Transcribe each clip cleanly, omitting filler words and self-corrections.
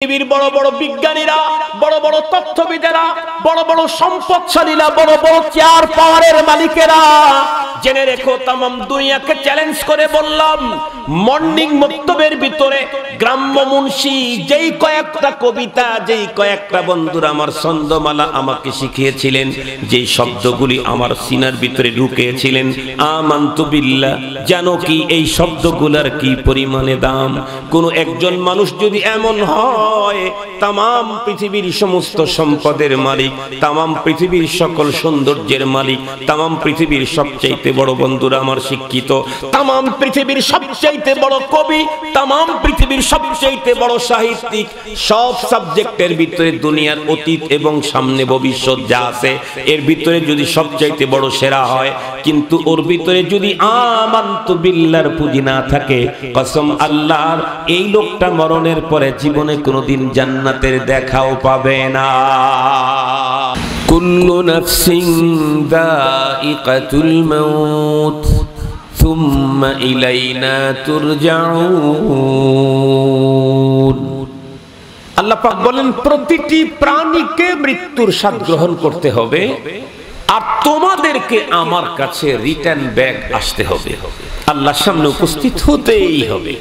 পৃথিবীর বড় বড় বিজ্ঞানীরা, বড় বড় তথ্যবিদেরা, বড় বড় সম্পদশালীরা, বড় বড় চেয়ার পাওয়ারের মালিকেরা জেনে রেখো, তাম দুনিয়াকে চ্যালেঞ্জ করে বললাম, মর্নিং মক্তবের ভিতরে গ্রাম্য মুন্সি যেই কয়েকটা কবিতা, যেই কয়েকটা বন্ধুরা আমার ছন্দমালা আমাকে শিখিয়েছিলেন, যেই শব্দগুলি আমার সিনার ভিতরে ঢুকিয়েছিলেন, আমান্তু বিল্লাহ, জানো কি এই শব্দগুলোর কি পরিমাণে দাম? কোন একজন মানুষ যদি এমন হয়, তামাম পৃথিবীর সমস্ত সম্পদের মালিক, তামাম পৃথিবীর সকল সৌন্দর্যের মালিক, তামাম পৃথিবীর সবচাইতে বড় বন্ধুরা আমার শিক্ষিত, তামাম পৃথিবীর সবচাইতে বড় কবি, তামাম পৃথিবীর সবচাইতে বড় সাহিত্যিক, সব সাবজেক্টের ভিতরে দুনিয়ার অতীত এবং সামনে ভবিষ্যৎ যা আছে এর ভিতরে যদি সবচাইতে বড় সেরা হয়, কিন্তু ওর ভিতরে যদি আমান্তু বিল্লাহর পুঁজি না থাকে, কসম আল্লাহর, এই লোকটা মরণের পরে জীবনে কোনোদিন জান্নাতের দেখাও পাবে না। কুল্লু নাফসিন যায়িকাতুল মাউত সুম্মা ইলাইনা তুরজাউন। আল্লাহ পাক বলেন, প্রতিটি প্রাণীকে মৃত্যুর স্বাদ গ্রহণ করতে হবে, আর তোমাদেরকে আমার কাছে রিটার্ন ব্যাক আসতে হবে, আল্লাহর সামনে উপস্থিত হতেই হবে।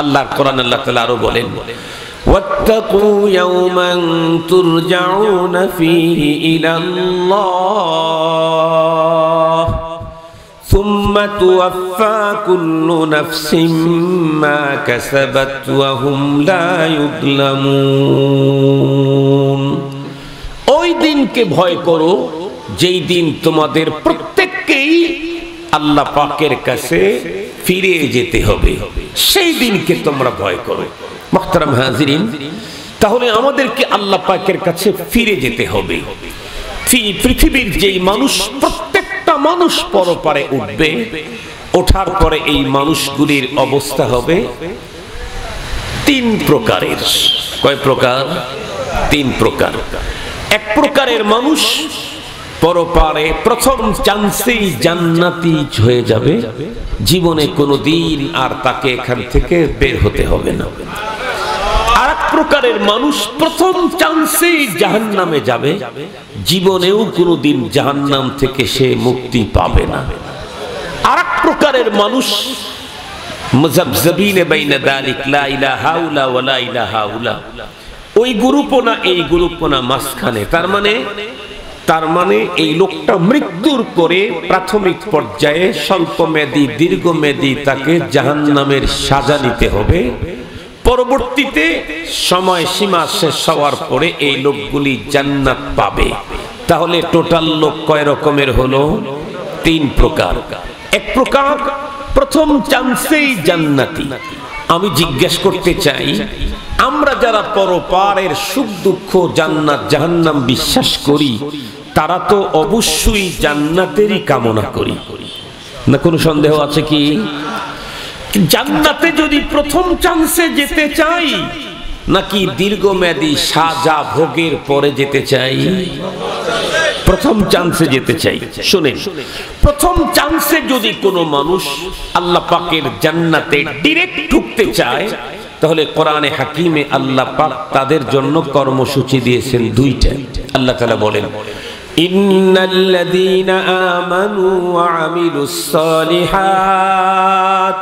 আল্লাহর কোরআন আল্লাহ তাআলা আরো বলেন, ওয়াত্তাকু ইয়াওমান তুরজাউনা ফীহি ইলাল্লাহ সুম্মা তুওয়াফফা কুল্লু নাফসিম মা কাসাবাত ওয়া হুম লা ইউযলামুন। ওই দিনকে ভয় করো যেই দিন তোমাদের প্রত্যেককেই আল্লাহ পাকের কাছে ফিরে যেতে হবে, সেই দিনকে তোমরা ভয় করো। মুহতারাম হাজিরিন, তাহলে আমাদেরকে আল্লাহ পাকের কাছে ফিরে যেতে হবে। পৃথিবীর যেই মানুষ, প্রত্যেকটা মানুষ পরপারে উঠবে, ওঠার পরে এই মানুষগুলির অবস্থা হবে তিন প্রকারের। কয় প্রকার? তিন প্রকার। এক প্রকারের মানুষ পরপারে প্রথম চান্সেই জান্নাতি হয়ে যাবে, জীবনে কোনোদিন আর তাকে এখান থেকে বের হতে হবে না। আর এক প্রকারের মানুষ প্রথম চান্সেই জাহান্নামে যাবে, জীবনেও কোনোদিন জাহান্নাম থেকে সে মুক্তি পাবে না। আর এক প্রকারের মানুষ মুযাবযাবিন বাইনা যালিক, লা ইলাহা ইল্লা ওয়া লা ইলাহা ইল্লা, ওই গ্রুপও না এই গ্রুপও না, মাঝখানে। তার মানে এই লোকটা মৃত্যুর পরে প্রাথমিক পর্যায়ে স্বল্পমেয়াদী দীর্ঘমেয়াদী তাকে জাহান্নামের সাজা নিতে হবে, পরবর্তীতে সময় সীমা শেষ হওয়ার পরে এই লোকগুলি জান্নাত পাবে। তাহলে টোটাল লোক কয় রকমের হলো? তিন প্রকার। এক প্রকার প্রথম চান্সেই জান্নাতি। আমি জিজ্ঞেস করতে চাই, আমরা যারা পরপারের সুখ দুঃখ, জান্নাত জাহান্নাম বিশ্বাস করি, তারা তো অবশ্যই জান্নাতেরই কামনা করি না? কোনো সন্দেহ আছে কি? জান্নাতে যদি প্রথম চান্সে যেতে চাই, নাকি দীর্ঘমেয়াদী সাজা ভোগের পরে যেতে চাই? প্রথম চান্সে যেতে চাই। শুনেন, প্রথম চান্সে যদি কোনো মানুষ আল্লাহ পাকের জান্নাতে ডাইরেক্ট ঢুকতে চায়, তাহলে কোরআনে হাকিমে আল্লাহ পাক তাদের জন্য কর্মসূচি দিয়েছেন দুইটা। আল্লাহ তাআলা বলেন, ইন্নাল্লাযীনা আমানু ওয়া আমিলুস সালিহাত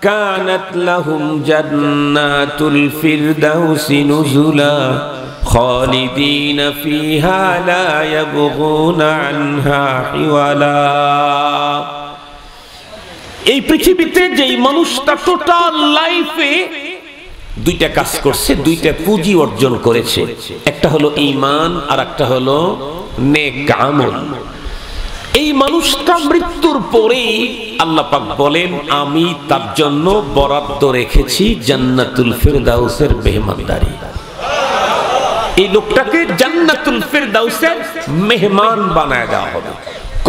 কানাত লাহুম জান্নাতুল ফিরদাউসি নুজুলা খালিদিনা ফিহা লা ইয়াবগুনা আনহা হিওয়ালা। এই পৃথিবীতে যেই মানুষটা টোটাল লাইফে দুইটা কাজ করছে, দুইটা পুঁজি অর্জন করেছে, একটা হলো ঈমান আর একটা হলো নেক আমল, এই মানুষটা মৃত্যুর পরেই আল্লাহ পাক বলেন, আমি তার জন্য বরাদ্দ রেখেছি জান্নাতুল ফিরদাউসের মেহমানদারি। এই লোকটাকে জান্নাতুল ফিরদাউসের মেহমান বানায় দেওয়া হবে।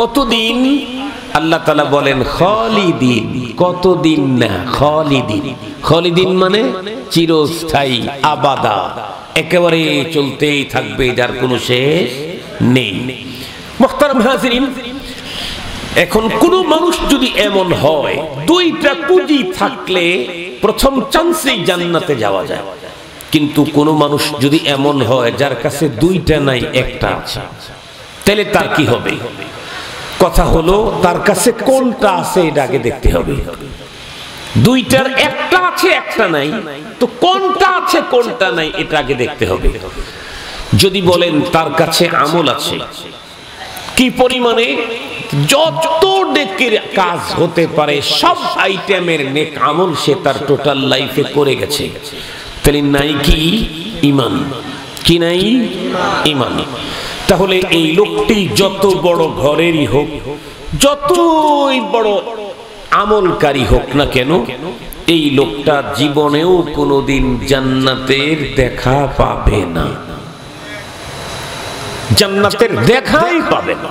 কতদিন? আল্লাহ তাআলা বলেন খালিদিন। কতদিন না, খালিদিন। খালিদিন মানে চিরস্থায়ী, আবাদা, একেবারে চলতেই থাকবে, যার কোনো শেষ নেই। মুহতারাম হাজিরিন, এখন কোন মানুষ যদি এমন হয়, দুইটা পুঁজি থাকলে প্রথম চান্সেই জান্নাতে যাওয়া যায়। কিন্তু কোন মানুষ যদি এমন হয় যার কাছে দুইটা নাই একটা আছে, তাহলে তার কি হবে? কথা হলো তার কাছে কোনটা আছে এটা আগে দেখতে হবে। দুইটার একটা আছে একটা নাই, তো কোনটা আছে কোনটা নাই এটা আগে দেখতে হবে। যদি বলেন তার কাছে আমল আছে, কি পরিমাণে? যত নেকের কাজ হতে পারে সব আইটেমের নেক আমল সে তার টোটাল লাইফে করে গেছে, তাহলে নাই কি ঈমান? কি নাই? ঈমান। তাহলে এই লোকটি যত বড় ঘরেরই হোক, যতই বড় আমলকারী হোক না কেন, এই লোকটা জীবনেও কোনোদিন জান্নাতের দেখা পাবে না, জান্নাতের দেখাই পাবে না।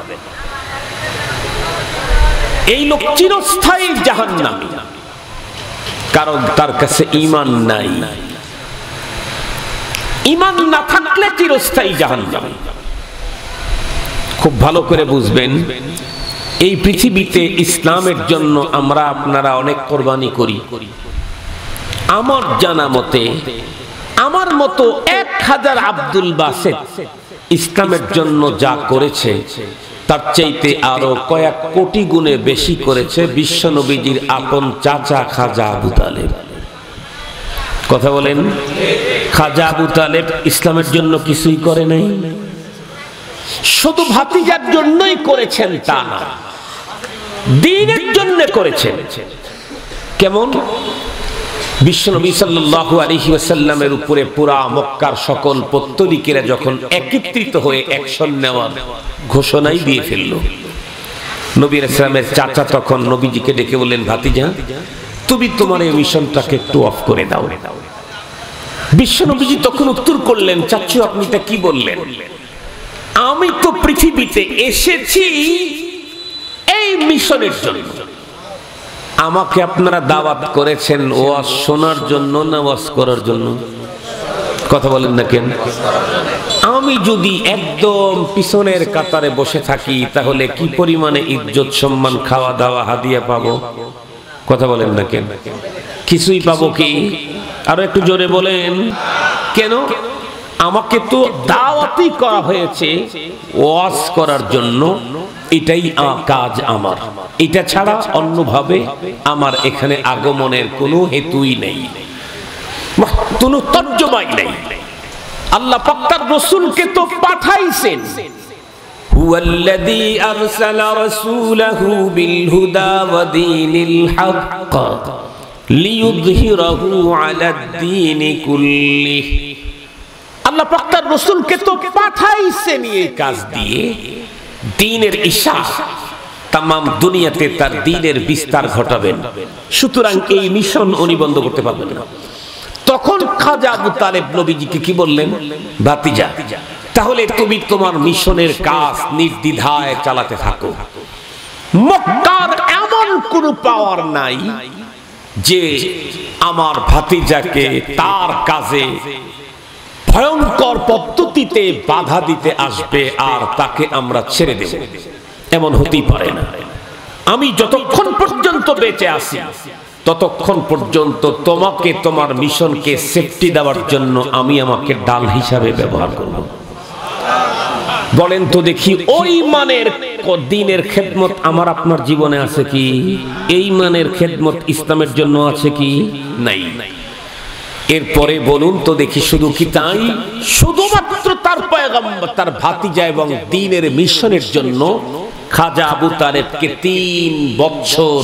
এই লোক চিরস্থায়ী জাহান্নামী, কারণ তার কাছে ঈমান নাই। ঈমান না থাকলে চিরস্থায়ী জাহান্নামী। খুব ভালো করে বুঝবেন, এই পৃথিবীতে ইসলামের জন্য আমরা আপনারা অনেক কোরবানি করি। আমার জানা মতে, আমার মতো 1000 আব্দুল বাসেত ইসলামের জন্য যা করেছে তার চাইতে আরো কয়েক কোটি গুণে বেশি করেছে বিশ্বনবীজির আপন চাচা খাজা আবু তালেব। কথা বলেন, খাজা আবু তালেব ইসলামের জন্য কিছুই করে নাই, শুধু ভাতিজার জন্যই করেছেন তা না, দ্বীনের জন্য করেছেন। কেমন? বিশ্বনবী সাল্লাল্লাহু আলাইহি ওয়াসাল্লামের উপরে পুরা মক্কার সকল পত্তলিকেরা যখন একত্রিত হয়ে অ্যাকশন নেওয়ার ঘোষণাই দিয়ে ফেলল, নবী ইসলামের চাচা তখন নবীজিকে ডেকে বললেন, ভাতিজা তুমি তোমার এই মিশনটাকে একটু অফ করে দাও। বিশ্বনবীজি তখন উত্তর করলেন, চাচু আপনি এটা কি বললেন? আমি তো পৃথিবীতে এসেছি এই মিশনের জন্য, আমাকে আপনারা দাওয়াত করেছেন ওয়াজ শোনার জন্য না ওয়াজ করার জন্য? কথা বলেন না কেন? আমি যদি একদম পিছনের কাতারে বসে থাকি তাহলে কি পরিমাণে ইজ্জত সম্মান খাওয়া দাওয়া হাদিয়া পাবো? কথা বলেন না কেন? কিছুই পাবো কি? আরো একটু জোরে বলেন। কেন? আমাকে তো দাওয়াতই করা হয়েছে ওয়াজ করার জন্য, এটাই কাজ আমার, এটা ছাড়া অন্যভাবে আমার এখানে আগমনের কোনো হেতুই নেই, কোনো তর্জমাই নেই। আল্লাহ পাক তার রাসূলকে তো পাঠাইছেন, হুয়াল্লাযী আরসালা রাসূলাহু বিল হুদা ওয়া দীনিল হক লিইয়ুযহিরাহু আলাদ দীনি কুল্লিহি। আল্লাহ পাক তার রাসূলকে তো পাঠাইছেন এই কাজ দিয়ে, দ্বীনের ইশারা তামাম দুনিয়াতে তার দ্বীনের বিস্তার ঘটাবেন। সুতরাং এই মিশন উনি বন্ধ করতে পারবেন না। তখন খাজা আবু তালেব নবীজিকে কি বললেন? ভাতিজা তাহলে তুমি তোমার মিশনের কাজ নির্দ্বিধায় চালাতে থাকো। মক্কার এমন কোন পাওয়ার নাই যে আমার ভাতিজাকে তার কাজে ভয়ঙ্কর পদ্ধতিতে বাধা দিতে আসবে আর তাকে আমরা ছেড়ে দেব, এমন হতেই পারে না। আমি যতক্ষণ পর্যন্ত বেঁচে আছি ততক্ষণ পর্যন্ত তোমাকে তোমার মিশনকে সেফটি দেওয়ার জন্য আমি আমাকে ডাল হিসাবে ব্যবহার করব। বলেন তো দেখি, ওই মানের দ্বীনের খেদমত আমার আপনার জীবনে আছে কি? এই মানের খেদমত ইসলামের জন্য আছে কি? নাই। এরপরে বলুন তো দেখি, শুধু কি তাই? শুধুমাত্র তার পয়গম্বর, তার ভাতিজা এবং দ্বীনের মিশনের জন্য খাজা আবু তালেবকে 3 বছর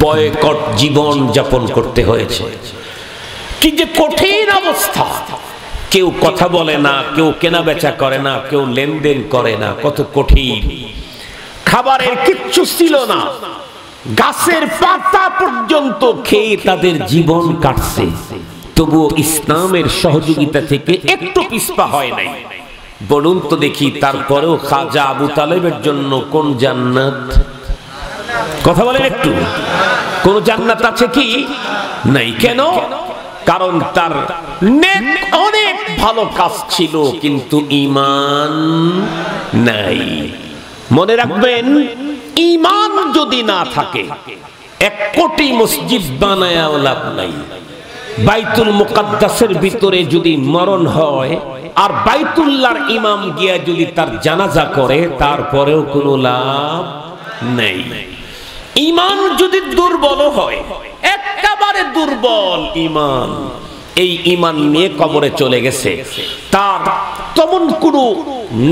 বয়কট জীবন যাপন করতে হয়েছে। কি যে কঠিন অবস্থা! কেউ কথা বলে না, কেউ কেনা বেচা করে না, কেউ লেনদেন করে না, কত কঠিন। খাবারের কিচ্ছু ছিল না, গাছের পাতা পর্যন্ত খেয়ে তাদের জীবন কাটছে, তবুও ইসলামের সহযোগিতা থেকে একটু পিছপা হয় নাই। বলুন তো দেখি, তারপরেও খাজা আবু তালেবের জন্য কোন জান্নাত? কথা বলেন একটু, কোন জান্নাত আছে কি? নাই। কেন? কারণ তার নেক অনেক ভালো কাজ ছিল কিন্তু ঈমান নাই। মনে রাখবেন, ঈমান যদি না থাকে 1 কোটি মসজিদ বানায়াও লাভ নাই। বাইতুল মুকাদ্দাসের ভিতরে যদি মরণ হয় আর বাইতুল্লাহর ইমাম গিয়া যদি তার জানাজা করে, তারপরেও কোনো লাভ নেই। ঈমান যদি দুর্বল হয়, একেবারে দুর্বল ঈমান, এই ঈমান নিয়ে কবরে চলে গেছে, তার তেমন কোনো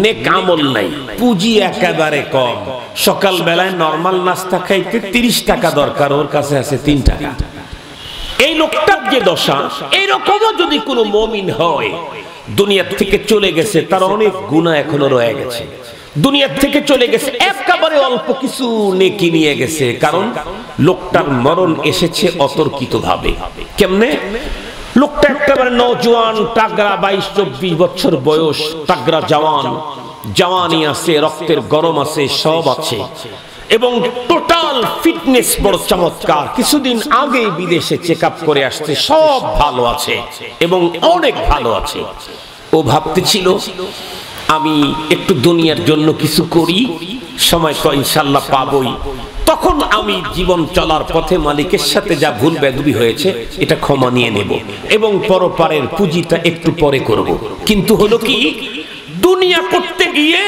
নেক আমল নাই, পুঁজি একেবারে কম। সকাল বেলায় নরমাল নাস্তা খাইতে 30 টাকা দরকার, ওর কাছে আছে 3 টাকা। এই লোকটার যে দশা, এইরকমও যদি কোনো মুমিন হয়, দুনিয়া থেকে চলে গেছে, তার অনেক গুনাহ এখনো রয়ে গেছে, দুনিয়া থেকে চলে গেছে একেবারে অল্প কিছু নেকি নিয়ে গেছে, কারণ লোকটার মরণ এসেছে অতর্কিতভাবে। কেমনে? লোকটা একেবারে নওজোয়ান, তাগড়া, 22-24 বছর বয়স, তাগড়া জওয়ান, জওয়ানি আছে, রক্তের গরম আছে, সব আছে, এবং টোটাল ফিটনেস বড় চমৎকার। কিছুদিন আগে বিদেশে চেক আপ করে আসছে, সব ভালো আছে এবং অনেক ভালো আছে। ও ভাবতেছিল আমি একটু দুনিয়ার জন্য কিছু করি, সময় তো ইনশাল্লাহ পাবই, তখন আমি জীবন চলার পথে মালিকের সাথে যা ভুল বেদবি হয়েছে এটা ক্ষমা নিয়ে নেব এবং পরপারের পুঁজিটা একটু পরে করব। কিন্তু হলো কি, দুনিয়া করতে গিয়ে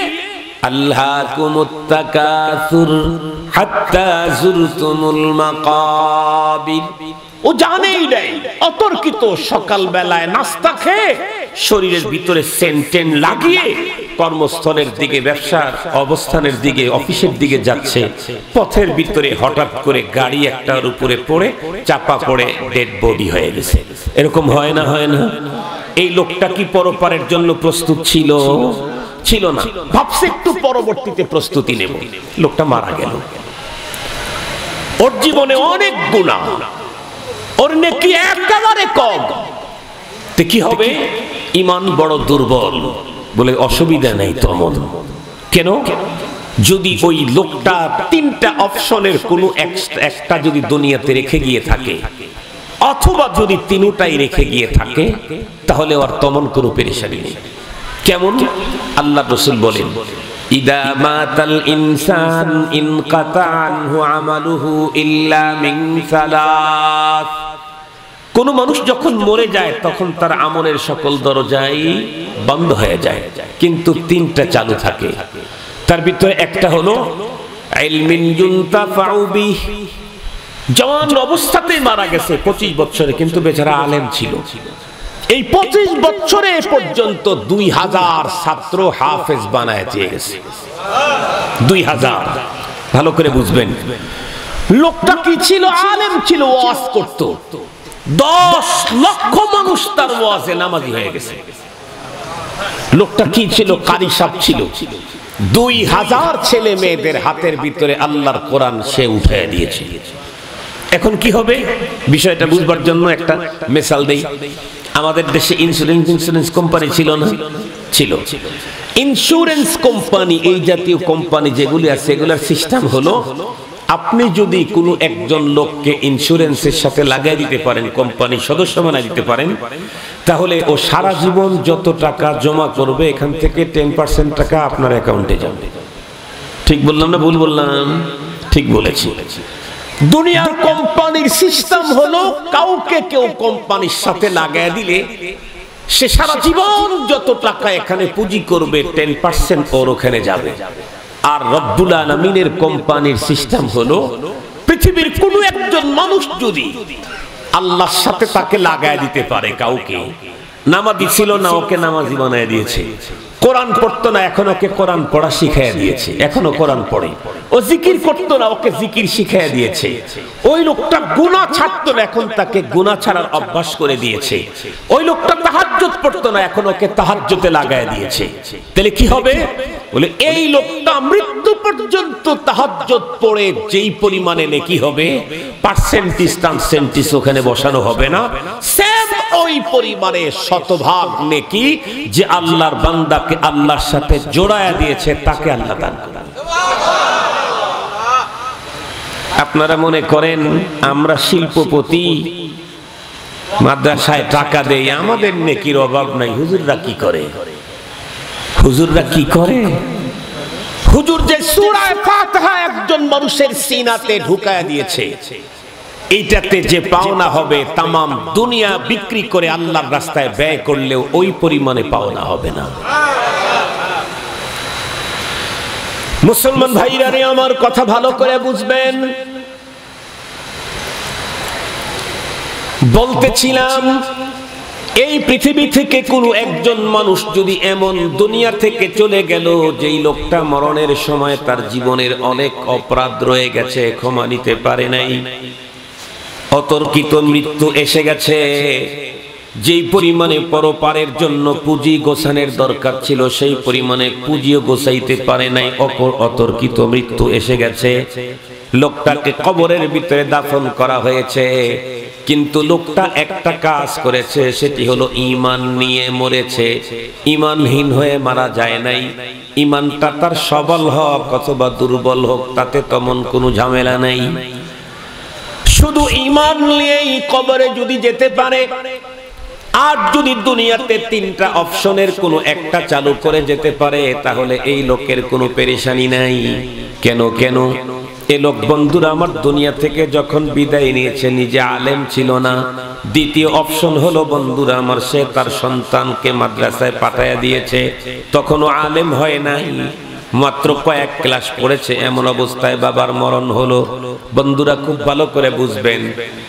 আল্লাহকুমুত তাকাসুর হাত্তা যুরতুমুল মাকাবির, ও জানেই নাই, অতর্কিত সকাল বেলায় নাস্তা খেয়ে শরীরের ভিতরে সেন্টেন লাগিয়ে কর্মস্থলের দিকে, ব্যবসার অবস্থানের দিকে, অফিসের দিকে যাচ্ছে, পথের ভিতরে হঠাৎ করে গাড়ি একটার উপরে পড়ে চাপা পড়ে ডেড বডি হয়ে গেছে। এরকম হয় না? হয় না? এই লোকটা কি পরপারের জন্য প্রস্তুত ছিল? ছিল না। ভাবছে একটু পরবর্তীতে প্রস্তুতি নেব, লোকটা মারা গেল। ওর জীবনে অনেক গুনাহ, ওর নেকি একেবারে কম। তে কি হবে? ঈমান বড় দুর্বল বলে অসুবিধা নেই তেমন। কেন? যদি ওই লোকটা 3টা অপশনের কোনো একটা যদি দুনিয়াতে রেখে গিয়ে থাকে, অথবা যদি 3টাই রেখে গিয়ে থাকে, তাহলে ওর তেমন কোনো পেরেশানি নেই। কেমন? আল্লাহ রাসূল বলেন, ইদা মাতাল ইনসান ইনকাতা আনহু আমালুহু ইল্লা মিন সালাস, কোন মানুষ যখন মরে যায় তখন তার আমলের সকল দরজাই বন্ধ হয়ে যায়, কিন্তু 3টা চালু থাকে। তার ভিতরে একটা হলো ইলমিন ইউনতাফাউ বিহি, জওয়ান অবস্থাতেই মারা গেছে 25 বছরে, কিন্তু বেচারা আলেম ছিল। এই 25 বছরে পর্যন্ত 2000 ছাত্র হাফেজ বানায় দিয়ে গেছে। 2000, ভালো করে বুঝবেন। লোকটা কি ছিল? আলেম ছিল, ওয়াজ করত। 10 লক্ষ মানুষ তার ওয়াজে নামাজি হয়ে গেছে। লোকটা কি ছিল? কারি সাহেব ছিল। 2000 ছেলে মেয়েদের হাতের ভিতরে আল্লাহর কোরআন সে উঠিয়ে দিয়েছে। এখন কি হবে বিষয়টা বুঝবার জন্য একটা মিসাল দেই। আমাদের দেশে ইন্স্যুরেন্স কোম্পানি ছিল না? ছিল। ইন্স্যুরেন্স কোম্পানি, এই জাতীয় কোম্পানি যেগুলি আছে, এগুলোর সিস্টেম হলো, আপনি যদি কোনো একজন লোককে ইন্স্যুরেন্সের সাথে লাগাই দিতে পারেন, কোম্পানির সদস্য বানাই দিতে পারেন, তাহলে ও সারা জীবন যত টাকা জমা করবে, এখান থেকে 10% টাকা আপনার অ্যাকাউন্টে যাবে। ঠিক বললাম না ভুল বললাম? ঠিক বলেছি। দুনিয়ার কোম্পানির সিস্টেম হলো, কাউকে কেউ কোম্পানির সাথে লাগাই দিলে সে সারা জীবন যত টাকা এখানে পুঁজি করবে 10% ওর ওখানে যাবে। আর রব্বুল আলামিনের কোম্পানির সিস্টেম হলো, পৃথিবীর কোনো একজন মানুষ যদি আল্লাহর সাথে তাকে লাগায় দিতে পারে, কাউকে নামাজি ছিল না, ওকে নামাজি বানায় দিয়েছে। কোরআন পড়তো না, এখন ওকে কোরআন পড়া শিখাইয়া দিয়েছে, এখনো কোরআন পড়ে। ও জিকির করতো না, ওকে জিকির শিখাইয়া দিয়েছে। ওই লোকটা গুনাহ ছাড়তো না, এখন তাকে গুনাহ ছাড়ার অভ্যাস করে দিয়েছে। ওই লোকটা তাহাজ্জুদ পড়তো না, এখন ওকে তাহাজ্জুদে লাগায় দিয়েছে। তাহলে কি হবে? বলে এই লোকটা মৃত্যু পর্যন্ত তাহাজ্জুদ পড়ে যেই পরিমাণে নেকি হবে, পার্সেন্টেজ ওখানে বসানো হবে না, সেম ওই পরিমাণে শতভাগ নেকি যে আল্লাহর বান্দাকে আল্লাহর সাথে জোড়ায়া দিয়েছে, তাকে আল্লাহ দান করেন। আপনারা মনে করেন আমরা শিল্পপতি, মাদ্রাসায় টাকা দেই, আমাদের নেকির অভাব নাই। হুজুররা কি করে? হুজুররা কি করে? হুজুর যে সূরা ফাতিহা একজন মানুষের সিনাতে ঢুকায়া দিয়েছে, এইটাতে যে পাওনা হবে তামাম দুনিয়া বিক্রি করে আল্লাহর রাস্তায় ব্যয় করলেও ওই পরিমাণে পাওনা হবে না। মুসলমান ভাইরা রে, আমার কথা ভালো করে বুঝবেন। বলতেছিলাম, এই পৃথিবী থেকে কোনো একজন মানুষ যদি এমন দুনিয়া থেকে চলে গেল যেই লোকটা মরণের সময় তার জীবনের অনেক অপরাধ রয়ে গেছে, ক্ষমা নিতে পারে নাই, অতর্কিত মৃত্যু এসে গেছে, যেই পরিমাণে পরপারের জন্য পুঁজি গোছানোর দরকার ছিল সেই পরিমাণে পুঁজিও গোছাইতে পারে নাই, অতর্কিত মৃত্যু এসে গেছে, লোকটাকে কবরের ভিতরে দাফন করা হয়েছে, কিন্তু লোকটা একটা কাজ করেছে, সেটি হলো ঈমান নিয়ে মরেছে। ঈমানহীন হয়ে মারা যায় নাই। ঈমানটা তার সবল হোক অথবা দুর্বল হোক তাতে তেমন কোনো ঝামেলা নাই। শুধু ঈমান নিয়েই কবরে যদি যেতে পারে, আর যদি দুনিয়াতে তিনটা অপশনের কোনো একটা চালু করে যেতে পারে, তাহলে এই লোকের কোনো পেরেশানি নাই। কেন কেন এ লোক বন্ধুরা আমার দুনিয়া থেকে যখন বিদায় নিয়েছে নিজে আলেম ছিল না। দ্বিতীয় অপশন হলো বন্ধুরা আমার, সে তার সন্তানকে মাদ্রাসায় পাঠায়া দিয়েছে, তখনও আলেম হয় নাই, মাত্র কয়েক ক্লাস পড়েছে, এমন অবস্থায় বাবার মরণ হলো। বন্ধুরা খুব ভালো করে বুঝবেন,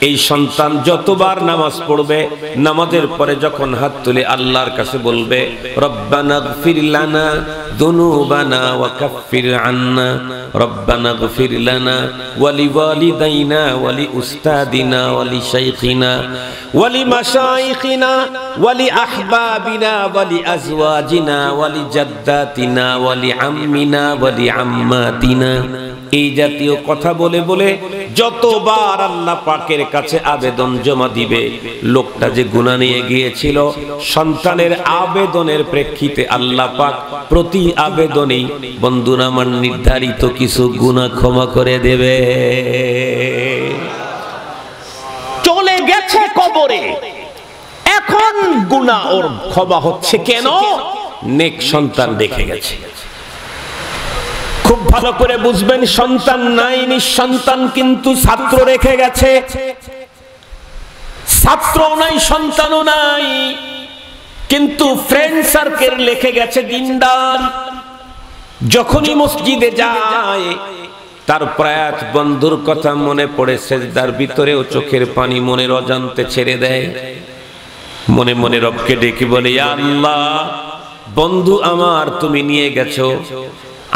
এই সন্তান যতবার নামাজ পড়বে, নামাজের পরে যখন হাত তুলে আল্লাহর কাছে বলবে রব্বানা গফির লানা যুনুবানা ওয়া কাফির আন্না, রব্বানা গফির লানা ওয়া লিওয়ালিদাইনা ওয়া লিউস্তাদিনা ওয়া লিশাইখিনা ওয়া লিমাশাইখিনা ওয়া লিআহবাবিনা ওয়া লিআজওয়াজিনা ওয়া লিজাদ্দাতিনা ওয়া লিআম্মিনা ওয়া লিআম্মাতিনা। এই জাতীয় কথা বলে বলে যতবার আল্লাহ পাকের কাছে আবেদন জমা দিবে, লোকটা যে গুনাহ নিয়ে গিয়েছিল, সন্তানের আবেদনের প্রেক্ষিতে আল্লাহ পাক প্রতি আবেদনেই বন্ধুরা আমার নির্ধারিত কিছু গুনাহ ক্ষমা করে দেবে। চলে গেছে কবরে, এখন গুনাহ ওর ক্ষমা হচ্ছে কেন? নেক সন্তান রেখে গেছে। খুব ভালো করে বুঝবেন, সন্তান নাই নিঃসন্তান, কিন্তু ছাত্র রেখে গেছে। ছাত্র নাই, সন্তানও নাই, কিন্তু ফ্রেন্ড সার্কেল রেখে গেছে দিনদার। যখনই মসজিদে যায় তার প্রয়াত বন্ধুর কথা মনে পড়ে, সেজদার ভিতরেও চোখের পানি মনের অজান্তে ছেড়ে দেয়, মনে মনে রবকে ডেকে বলে, ইয়া আল্লাহ, বন্ধু আমার তুমি নিয়ে গেছো,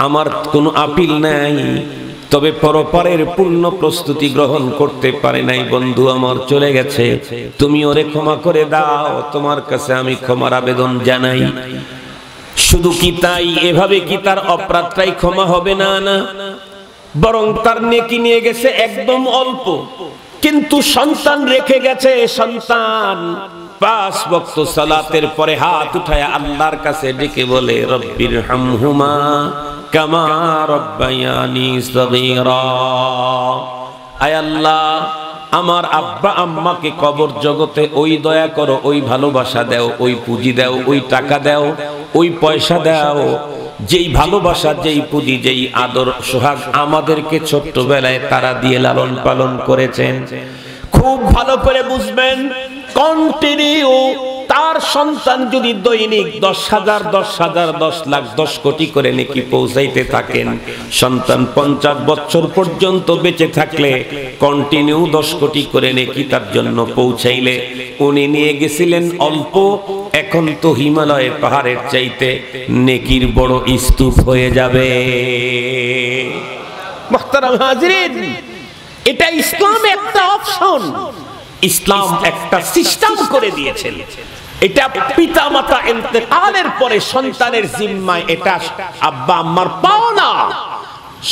আমার কোনো আপিল নাই, তবে পরপারের পূর্ণ প্রস্তুতি গ্রহণ করতে পারে নাই, বন্ধু আমার চলে গেছে, তুমি ওরে ক্ষমা করে দাও, তোমার কাছে আমি ক্ষমার আবেদন জানাই। শুধু কি তাই? এভাবে কি তার অপরাধটাই ক্ষমা হবে না? না, বরং তার নেকি নিয়ে গেছে একদম অল্প, কিন্তু সন্তান রেখে গেছে। সন্তান 5 ওয়াক্ত সালাতের পরে হাত উঠায় আল্লাহর কাছে ডেকে বলে, রব্বির হামহুমা কামা রব্বায়ানি সগীরা। আয় আল্লাহ, আমার আব্বা আম্মাকে কবর জগতে ওই দয়া করো, ওই ভালোবাসা দাও, ওই পুঁজি দাও, ওই টাকা দাও, ওই পয়সা দাও, যেই ভালোবাসা, যেই পুঁজি, যেই আদর সোহাগ আমাদেরকে ছোট্টবেলায় তারা দিয়ে লালন পালন করেছেন। খুব ভালো করে বুঝবেন, কন্টিনিউ তার সন্তান যদি দৈনিক 10,000, 10,000, 10 লাখ, 10 কোটি করে নেকি পৌঁছাইতে থাকেন, সন্তান 50 বছর পর্যন্ত বেঁচে থাকলে কন্টিনিউ 10 কোটি করে নেকি তার জন্য পৌঁছাইলে, উনি নিয়ে গেছিলেন অল্প, এখন তো হিমালয় পাহাড়ের চাইতে নেকির বড় স্তূপ হয়ে যাবে। মুহতারাম হাজিরিন, এটা ইসলাম একটা অপশন, ইসলাম একটা সিস্টেম করে দিয়েছেন। এটা পিতা মাতা ইন্তেকালের পরে সন্তানের জিম্মায়, এটা আব্বা আম্মার পাওনা।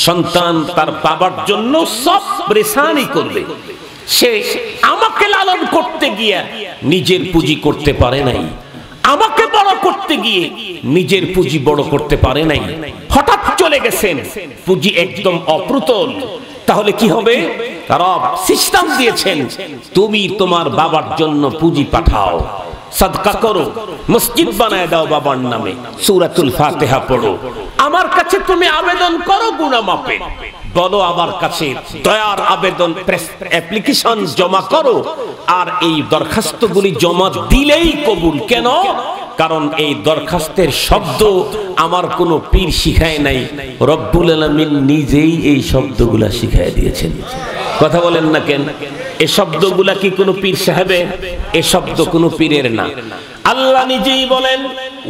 সন্তান তার বাবার জন্য সব পরেশানি করবে। সে আমাকে লালন করতে গিয়ে নিজের পুঁজি করতে পারে নাই, আমাকে বড় করতে গিয়ে নিজের পুঁজি বড় করতে পারে নাই, হঠাৎ চলে গেছেন, পুঁজি একদম অপ্রতুল। তাহলে কি হবে? রব সিস্টেম দিয়েছেন, তুমি তোমার বাবার জন্য পুঁজি পাঠাও, সাদকা করো, মসজিদ বানায় দাও বাবার নামে, সূরাতুল ফাতিহা পড়ো, আমার কাছে তুমি আবেদন করো গুনাহ মাপে। বলো আমার কাছে দয়ার আবেদন অ্যাপ্লিকেশন জমা করো, আর এই দরখাস্তগুলি জমা দিলেই কবুল। কেন? কারণ এই দরখাস্তের শব্দ আমার কোনো পীর শিখায় নাই, রব্বুল আলামিন নিজেই এই শব্দগুলা শিখায় দিয়েছেন। কথা বলেন না কেন? এই শব্দগুলা কি কোনো পীর সাহেবের? এই শব্দ কোনো পীরের না। আল্লাহ নিজেই বলেন,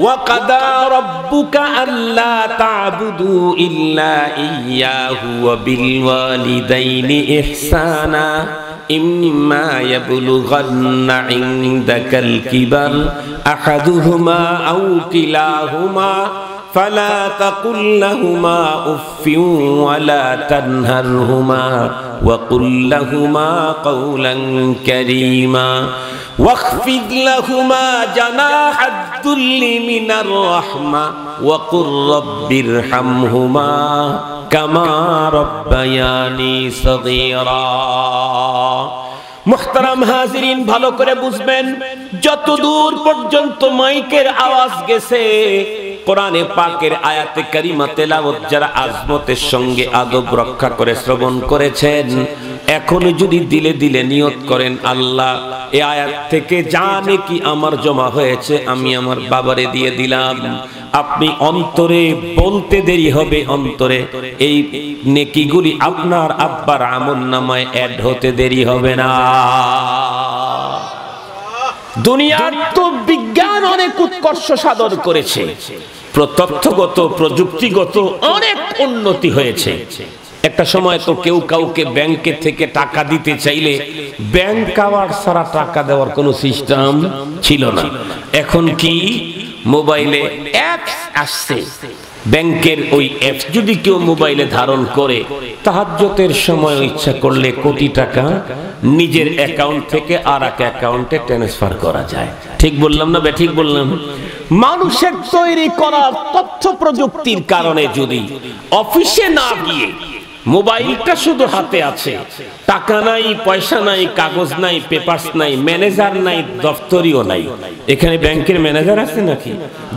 ওয়া কাদা রাব্বুকা আল্লা তা'বুদু ইল্লা ইয়্যাহু ওয়া বিল ওয়ালিদাইনি ইহসানা ইম্মা ইয়াবলুগান্না ইনদাকাল কিবার আহাদুহুমা আও কিলাহুমা فلا تقل لهما اف ولا تنهرهما وقل لهما قولا كريما واخفض لهما جناح الذل من الرحمة وقل رب ارحمهما كما ربياني صغيرا। মুহতারাম হাজিরিন, ভালো করে বুঝবেন, যতদূর পর্যন্ত মাইকের আওয়াজ গেছে কোরআনে পাকের আয়াতে কারিমা তেলাওয়াত যারা আজমতের সঙ্গে আদব রক্ষা করে শ্রবণ করেছেন, এখনো যদি দিলে দিলে নিয়ত করেন, আল্লাহ এই আয়াত থেকে যা নেকি আমার জমা হয়েছে আমি আমার বাবারে দিয়ে দিলাম, আপনি অন্তরে বলতে দেরি হবে, অন্তরে এই নেকিগুলি আপনার আব্বার আমলনামায় অ্যাড হতে দেরি হবে না। দুনিয়ার তো বিজ্ঞান অনেক উৎকর্ষ সাধন করেছে, তথ্যগত প্রযুক্তিগত অনেক উন্নতি হয়েছে। একটা সময় তো কেউ কাউকে ব্যাংকে থেকে টাকা দিতে চাইলে ব্যাংক কার্ড ছাড়া টাকা দেওয়ার কোনো সিস্টেম ছিল না। এখন কি মোবাইলে অ্যাপস আসছে, ব্যাংকের ওই অ্যাপস যদি কেউ মোবাইলে ধারণ করে, তাহাজ্জুদের সময় ইচ্ছা করলে কোটি টাকা নিজের অ্যাকাউন্ট থেকে আর এক অ্যাকাউন্টে ট্রান্সফার করা যায়। ঠিক বললাম না ঠিক বললাম? মানুষের তৈরি করা তথ্য প্রযুক্তির কারণে যদি অফিসে না গিয়ে মোবাইলটা শুধু হাতে আছে, টাকা নাই, পয়সা নাই, কাগজ নাই, পেপারস নাই, ম্যানেজার নাই, দফতরিও নাই। এখানে ব্যাংকের ম্যানেজার আছে নাকি?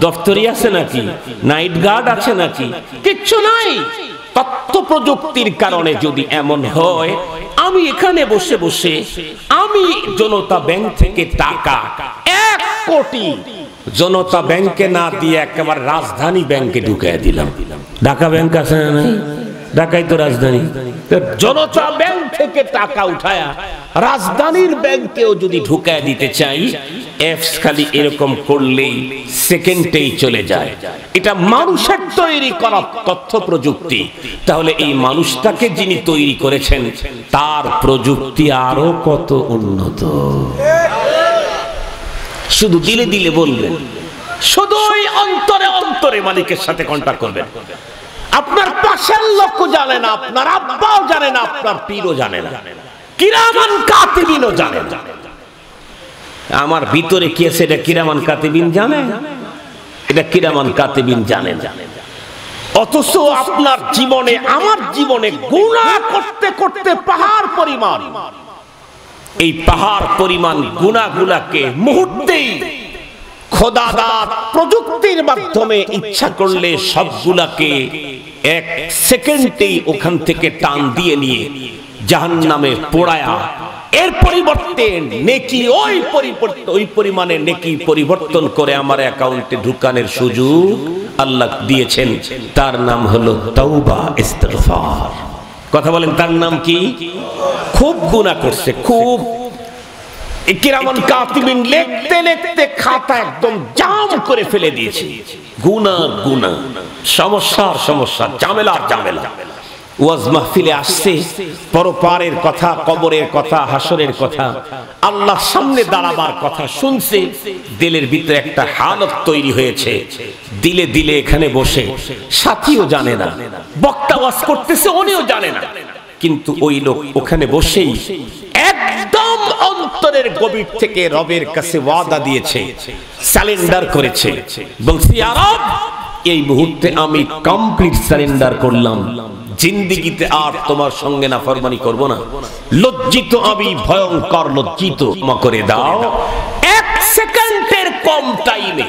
দফতরি আছে নাকি? নাইট গার্ড আছে নাকি? কিচ্ছু নাই। তথ্য প্রযুক্তির কারণে যদি এমন হয়, আমি এখানে বসে বসে আমি জনতা ব্যাংক থেকে টাকা 1 কোটি জনতা ব্যাংকে না দিয়ে একেবারে রাজধানী ব্যাংকে ঢুকিয়ে দিলাম। ঢাকা ব্যাংক আছে না? ঢাকাই তো রাজধানী। জনতা ব্যাংক থেকে টাকা উঠায়া রাজধানীর ব্যাংকেও যদি ঢুকায় দিতে চাই, অ্যাপস খালি এরকম করলেই সেকেন্ডেই চলে যায়। এটা মানুষের তৈরি করা তথ্য প্রযুক্তি। তাহলে এই মানুষটাকে যিনি তৈরি করেছেন তার প্রযুক্তি আরো কত উন্নত। শুধু দিলে দিলে বলবেন, শুধুই অন্তরে অন্তরে মালিকের সাথে কন্টাক্ট করবেন। আপনার পাশের লোক জানে না, আপনার আব্বাও জানে না, আপনার পীরও জানে না, কিরামান কাতিবিনও জানে না। আমার ভিতরে কি আছে এটা কিরামান কাতিবিন জানে, এটা কিরামান কাতিবিন জানে না। অথচ আপনার জীবনে আমার জীবনে গুনাহ করতে করতে পাহাড় পরিমাণ, এই পাহাড় পরিমাণ গুনাহগুলোকে মুহূর্তেই খোদাদাত প্রযুক্তির মাধ্যমে ইচ্ছা করলে সবগুলাকে 1 সেকেন্ডেই ওখান থেকে টান দিয়ে নিয়ে জাহান্নামে পোড়ায়া, এর পরিবর্তে নেকি ওই পরিমাণে নেকি পরিবর্তন করে আমার অ্যাকাউন্টে ঢুকানোর সুযোগ আল্লাহ দিয়েছেন। তার নাম হলো তাওবা, ইস্তিগফার। কথা বলেন, তার নাম কি? খুব গুনাহ করছে, খুব। কিরামান কাতিবিন লিখতে লিখতে খাতা একদম জাম করে ফেলে দিয়েছে। গুনাহ গুনাহ, সমস্যার সমস্যা, ঝামেলার ঝামেলা। ওয়াজ মাহফিলে আসছে, পরপারের কথা, কবরের কথা, হাসরের কথা, আল্লাহর সামনে দাঁড়াবার কথা শুনছে। দিলের ভিতরে একটা হালত তৈরি হয়েছে। দিলে দিলে এখানে বসে সাথীও জানে না, বক্তা ওয়াজ করতেছে উনিও জানে না, কিন্তু ওই লোক ওখানে বসেই একদম অন্তরের গভীর থেকে রবের কাছে ওয়াদা দিয়েছে, সারেন্ডার করেছে। বলছি, ইয়া রব, এই মুহূর্তে আমি কমপ্লিট সারেন্ডার করলাম, জিন্দেগিতে আর তোমার সঙ্গে নাফরমানি করব না। লজ্জিত আমি, ভয়ঙ্কর লজ্জিত, ক্ষমা করে দাও। 1 সেকেন্ডের কম টাইমে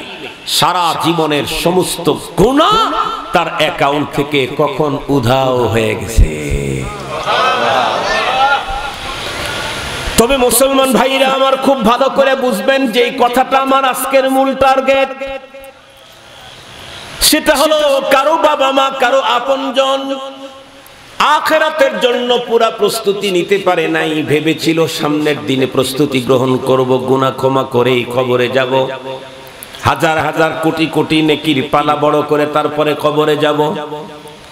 সারা জীবনের সমস্ত গুনাহ তার অ্যাকাউন্ট থেকে কখন উধাও হয়ে গেছে। তবে মুসলমান ভাইরা আমার খুব ভালো করে বুঝবেন যে এই কথাটা আমার আজকের মূল টার্গেট, সেটা হলো কারো বাবা মা, কারো আপনজন আখিরাতের জন্য পুরা প্রস্তুতি নিতে পারে নাই, ভেবেছিল সামনের দিনে প্রস্তুতি গ্রহণ করব, গুনাহ ক্ষমা করে কবরে যাব, হাজার হাজার কোটি কোটি নেকির পালা বড় করে তারপরে কবরে যাব।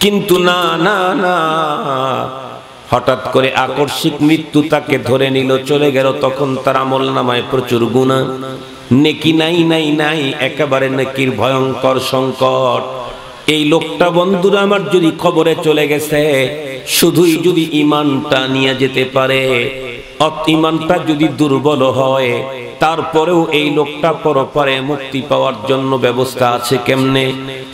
কিন্তু না না না, হঠাৎ করে আকস্মিক মৃত্যু তাকে ধরে নিল, চলে গেল। তখন তার আমলনামায় প্রচুর গুনাহ, নেকি নাই নাই নাই, একেবারে নেকির ভয়ঙ্কর সংকট। এই লোকটা বন্ধুরা আমার যদি কবরে চলে গেছে, শুধুই যদি ঈমানটা নিয়ে যেতে পারে, ঈমানটা যদি দুর্বল হয়, তারপরেও এই লোকটা পরপারে মুক্তি পাওয়ার জন্য ব্যবস্থা আছে। কেমনে?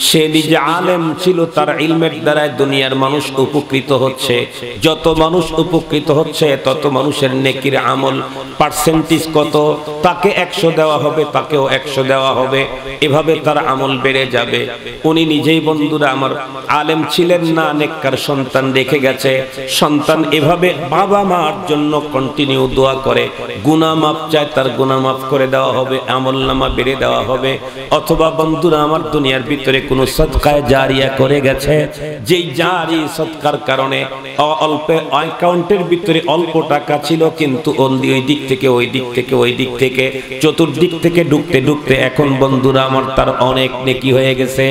সে নিজে আলেম ছিল, তার ইলমের দ্বারা দুনিয়ার মানুষ উপকৃত হচ্ছে। যত মানুষ উপকৃত হচ্ছে তত মানুষের নেকির আমল পার্সেন্টেজ কত, তাকে 100 দেওয়া হবে, তাকেও 100 দেওয়া হবে, এভাবে তার আমল বেড়ে যাবে। উনি নিজেই বন্ধুরা আমার আলেম ছিলেন না, নেককার সন্তান রেখে গেছে। সন্তান এভাবে বাবা মার জন্য কন্টিনিউ দোয়া করে, গুনাহ মাফ চায়, তার গুনাহ মাফ করে দেওয়া হবে, আমলনামা বেড়ে দেওয়া হবে। অথবা বন্ধুরা আমার দুনিয়ার ভিতরে কোন সদকায়ে জারিয়া করে গেছে, যেই জারি সদকার কারণে অল্প অ্যাকাউন্টের ভিতরে অল্প টাকা ছিল, কিন্তু ওই দিক থেকে ওই দিক থেকে ওই দিক থেকে চতুর্দিক থেকে ঢুকতে ঢুকতে এখন বন্ধুরা আমার তার অনেক নেকি হয়ে গেছে।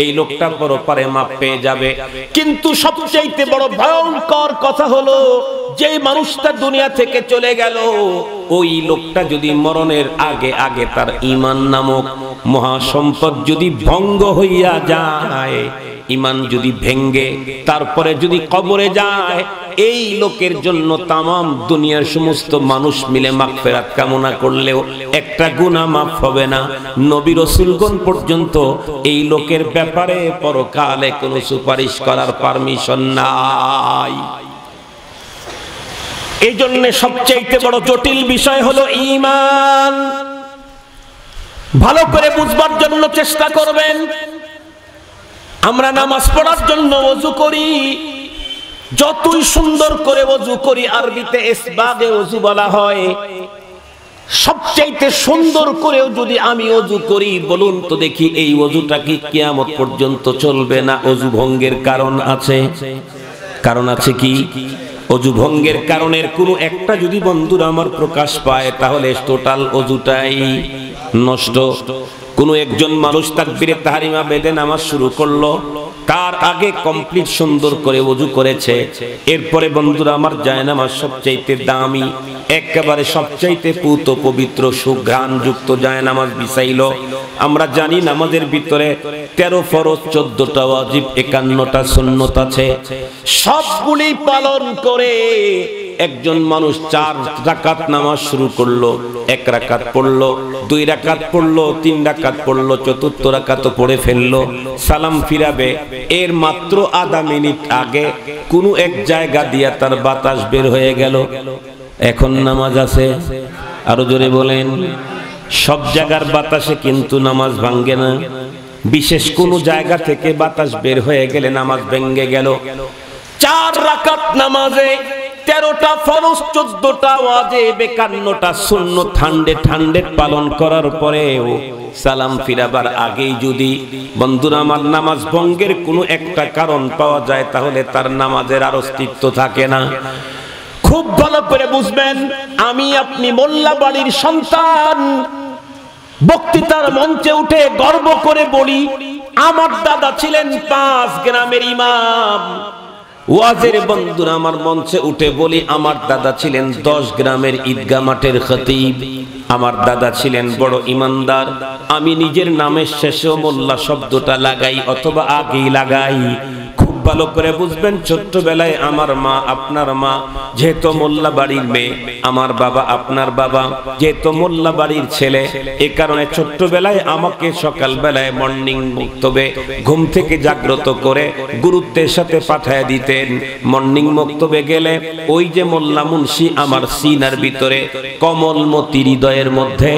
এই লোকটা পরপারে মাপ পেয়ে যাবে। কিন্তু সবচেয়ে বড় ভয়ঙ্কর কথা হলো, যে মানুষটা দুনিয়া থেকে চলে গেল, ওই লোকটা যদি মরণের আগে আগে তার ঈমান নামক মহাসম্পদ যদি ভঙ্গ হইয়া যায়, ঈমান যদি ভেঙ্গে তারপরে যদি কবরে যায়, এই লোকের জন্য তামাম দুনিয়ার সমস্ত মানুষ মিলে মাগফিরাত কামনা করলেও একটা গুনাহ মাফ হবে না। নবী রাসূলগণ পর্যন্ত এই লোকের ব্যাপারে পরকালে কোনো সুপারিশ করার পারমিশন নাই। এই জন্য সবচেয়ে বড় জটিল বিষয় হলো ঈমান। ভালো করে বুঝবার জন্য চেষ্টা করবেন। আমরা নামাজ পড়ার জন্য ওযু করি, যতই সুন্দর করে ওযু করি, আরবিতে ইসবাগে ওযু বলা হয়, সবচেয়ে সুন্দর করেও যদি আমি ওযু করি, বলুন তো দেখি এই ওযুটা কি কিয়ামত পর্যন্ত চলবে না? ওযু ভঙ্গের কারণ আছে। কারণ আছে কি? ওযু ভঙ্গের কারণের কোনো একটা যদি বন্ধুরা আমার প্রকাশ পায়, তাহলে টোটাল ওযুটাই নষ্ট। কোন একজন মানুষ তাকবীরে তাহরিমা বেঁধে নামাজ শুরু করলো, তার আগে কমপ্লিট সুন্দর করে ওযু করেছে, এরপরে বন্ধুরা আমার জায়নামাজ সবচাইতে দামি, একেবারে সবচাইতে পুত পবিত্র সুঘ্রাণ যুক্ত জায়নামাজ বিছাইলো। আমরা জানি নামাজের ভিতরে 13 ফরজ, 14টা ওয়াজিব, 51টা সুন্নত আছে। সবগুলি পালন করে একজন মানুষ 4 রাকাত নামাজ শুরু করলো, 1 রাকাত পড়লো, 2 রাকাত পড়লো, 3 রাকাত পড়লো, 4র্থ রাকাত পড়ে ফেললো, সালাম ফিরাবে। এর মাত্র আধা মিনিট আগে কোনো এক জায়গা দিয়া তার বাতাস বের হয়ে গেল। এখন নামাজ আছে? আরো জোরে বলেন। সব জায়গার বাতাসে কিন্তু নামাজ ভাঙ্গে না, বিশেষ কোন জায়গা থেকে বাতাস বের হয়ে গেলে নামাজ ভেঙে গেল। 4 রাকাত নামাজে 13টা ফরজ, 14টা ওয়াজিব, 51টা সুন্নাত ঠান্ডে পালন করার পরেও সালাম ফিরাবার আগেই যদি বন্ধুরা আমার নামাজ ভঙ্গের কোনো একটা কারণ পাওয়া যায়, তাহলে তার নামাজের আর অস্তিত্ব থাকে না। খুব ভালো করে বুঝবেন, আমি আপনি মোল্লা বাড়ির সন্তান, বক্তৃতার মঞ্চে উঠে গর্ব করে বলি, আমার দাদা ছিলেন 5 গ্রামের ইমাম। ওয়াজের বন্ধুরা আমার মঞ্চে উঠে বলি, আমার দাদা ছিলেন 10 গ্রামের ঈদগাহ মাঠের খতিব। আমার দাদা ছিলেন বড় ইমানদার। আমি নিজের নামের শেষেও মোল্লা শব্দটা লাগাই, অথবা আগেই লাগাই। খুব ভালো করে বুঝবেন, ছোট্টবেলায় আমার মা আপনার মা যেহেতু মোল্লা বাড়ির মেয়ে, আমার বাবা আপনার বাবা যেহেতু মোল্লা বাড়ির ছেলে, এ কারণে ছোট্টবেলায় আমাকে সকালবেলায় মর্নিং বক্তব্যে ঘুম থেকে জাগ্রত করে গুরুত্বের সাথে পাঠায় দিতেন। মর্নিং বক্তব্যে গেলে ওই যে মোল্লা মুন্সি আমার সিনার ভিতরে কমলমতি হৃদয়ের মধ্যে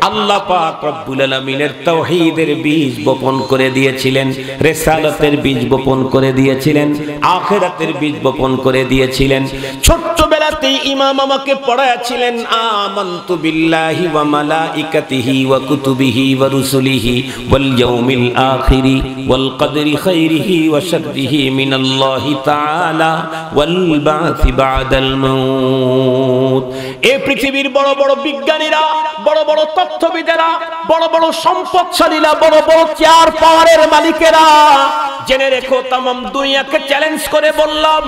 আল্লাহ পাক রব্বুল আলামিনের তাওহীদের বীজ বপন করে দিয়েছিলেন, রিসালাতের বীজ বপন করে দিয়েছিলেন, আখিরাতের বীজ বপন করে দিয়েছিলেন। ছোট্টবেলাতে রাতে ইমাম আমাকে পড়ায়াছিলেন আমানতু বিল্লাহি ওয়া মালাইকাতিহি ওয়া কুতুবিহি ওয়া রুসুলিহি ওয়াল ইয়াউমিল আখিরি ওয়াল কদরি খাইরিহি ওয়া শাররিহি মিনাল্লাহি তাআলা ওয়াল বা'থি বা'দাল মাউত। এই পৃথিবীর বড় বড় বিজ্ঞানীরা, বড় বড় তথ্যবিদেরা, বড় বড় সম্পদশালীরা, বড় বড় চেয়ার পাওয়ারের মালিকেরা, জেনে রেখো তামাম দুনিয়াকে চ্যালেঞ্জ করে বললাম,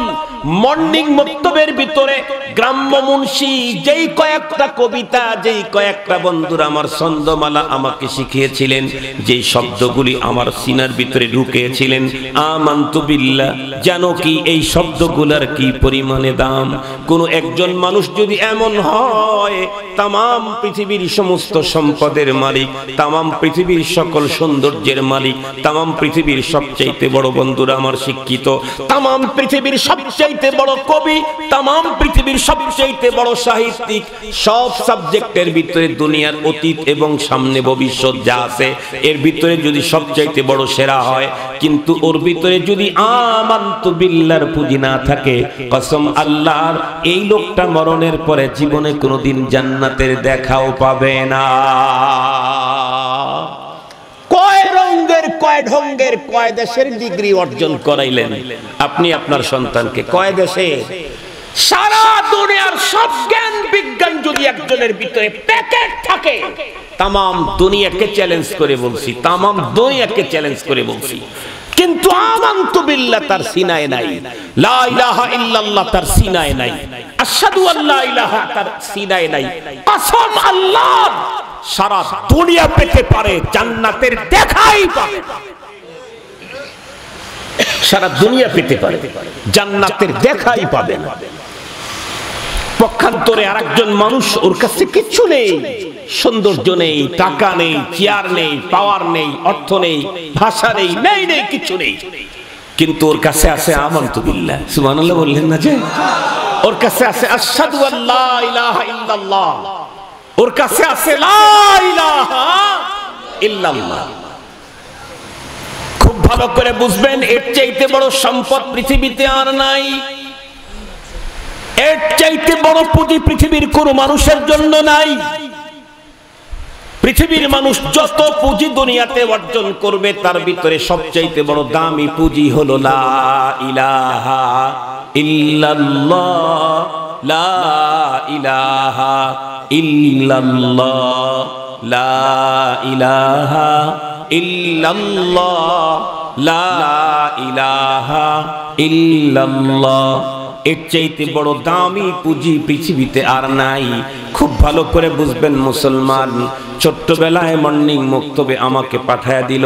মর্নিং মক্তবের ভিতরে গ্রাম্য মুন্সি যেই কয়েকটা কবিতা, যেই কয়েকটা বন্ধুরা আমার ছন্দমালা আমাকে শিখিয়েছিলেন, যেই শব্দগুলি আমার সিনার ভিতরে ঢুকিয়েছিলেন, আমানতু বিল্লাহ, জানো কি এই শব্দগুলোর কি পরিমাণে দাম? কোন একজন মানুষ যদি এমন হয়, তামাম পৃথিবীর সমস্ত সম্পদের মালিক, তামাম পৃথিবীর সকল সৌন্দর্যের মালিক, তামাম পৃথিবীর সবচাইতে বড় বন্ধুরা আমার শিক্ষিত, তামাম পৃথিবীর সবচাইতে বড় কবি, তামাম পৃথিবীর সবচাইতে বড় সাহিত্যিক, সব সাবজেক্টের ভিতরে দুনিয়ার অতীত এবং সামনে ভবিষ্যৎ যা আছে এর ভিতরে যদি সবচাইতে বড় সেরা হয়, কিন্তু ওর ভিতরে যদি আমানতু বিল্লাহর পুঁজি না থাকে, কসম আল্লাহর, এই লোকটা মরণের পরে জীবনে কোনোদিন জান্নাতের দেখাও পাবে না। কয় রঙের, কয় ঢঙ্গের, কয় দেশের ডিগ্রি অর্জন করাইলেন আপনি আপনার সন্তানকে? কয় দেশে? সারা দুনিয়ার সব জ্ঞান বিজ্ঞান যদি একজনের ভিতরে প্যাকেট থাকে, তামাম দুনিয়াকে চ্যালেঞ্জ করে বলছি, তামাম দুনিয়াকে চ্যালেঞ্জ করে বলছি, কিন্তু আমানতু বিল্লাহ তার সিনায় নাই, লা ইলাহা ইল্লাল্লাহ তার সিনায় নাই, আশহাদু আল্লা ইলাহা তার সিনায় নাই। কসম আল্লাহর, সারা দুনিয়া পেতে পারে, জান্নাতের দেখাই পাবে, সারা দুনিয়া পেতে পারে, জান্নাতের দেখাই পাবে না। পক্ষান্তরে আরেকজন মানুষ, ওর কাছে কিচ্ছু নেই, সৌন্দর্য নেই, টাকা নেই, চেয়ার নেই, পাওয়ার নেই, অর্থ নেই, ভাষা নেই, নেই নেই কিছু নেই, কিন্তু ওর কাছে আছে আমানতু বিল্লাহ। সুবহানাল্লাহ বললেন না যে? ওর কাছে আছে আশহাদু আল্লা ইলাহা ইল্লাল্লাহ, ওর কাছে আছে লা ইলাহা ইল্লাল্লাহ। খুব ভালো করে বুঝবেন, এর চাইতে বড় সম্পদ পৃথিবীতে আর নাই, এর চাইতে বড় পুঁজি পৃথিবীর কোন মানুষের জন্য নাই। পৃথিবীর মানুষ যত পুঁজি দুনিয়াতে অর্জন করবে, তার ভিতরে সবচাইতে বড় দামি পুঁজি হলো লা ইলাহা ইল্লাল্লাহ, লা ইলাহা ইল্লাল্লাহ, লা ইলাহা ইল্লাল্লাহ, লা ইলাহা ইল্লাল্লাহ। এর চাইতে বড় দামি পুঁজি পৃথিবীতে আর নাই। খুব ভালো করে বুঝবেন মুসলমান, ছোট্টবেলায় মর্নিং মক্তবে আমাকে পাঠায়া দিল,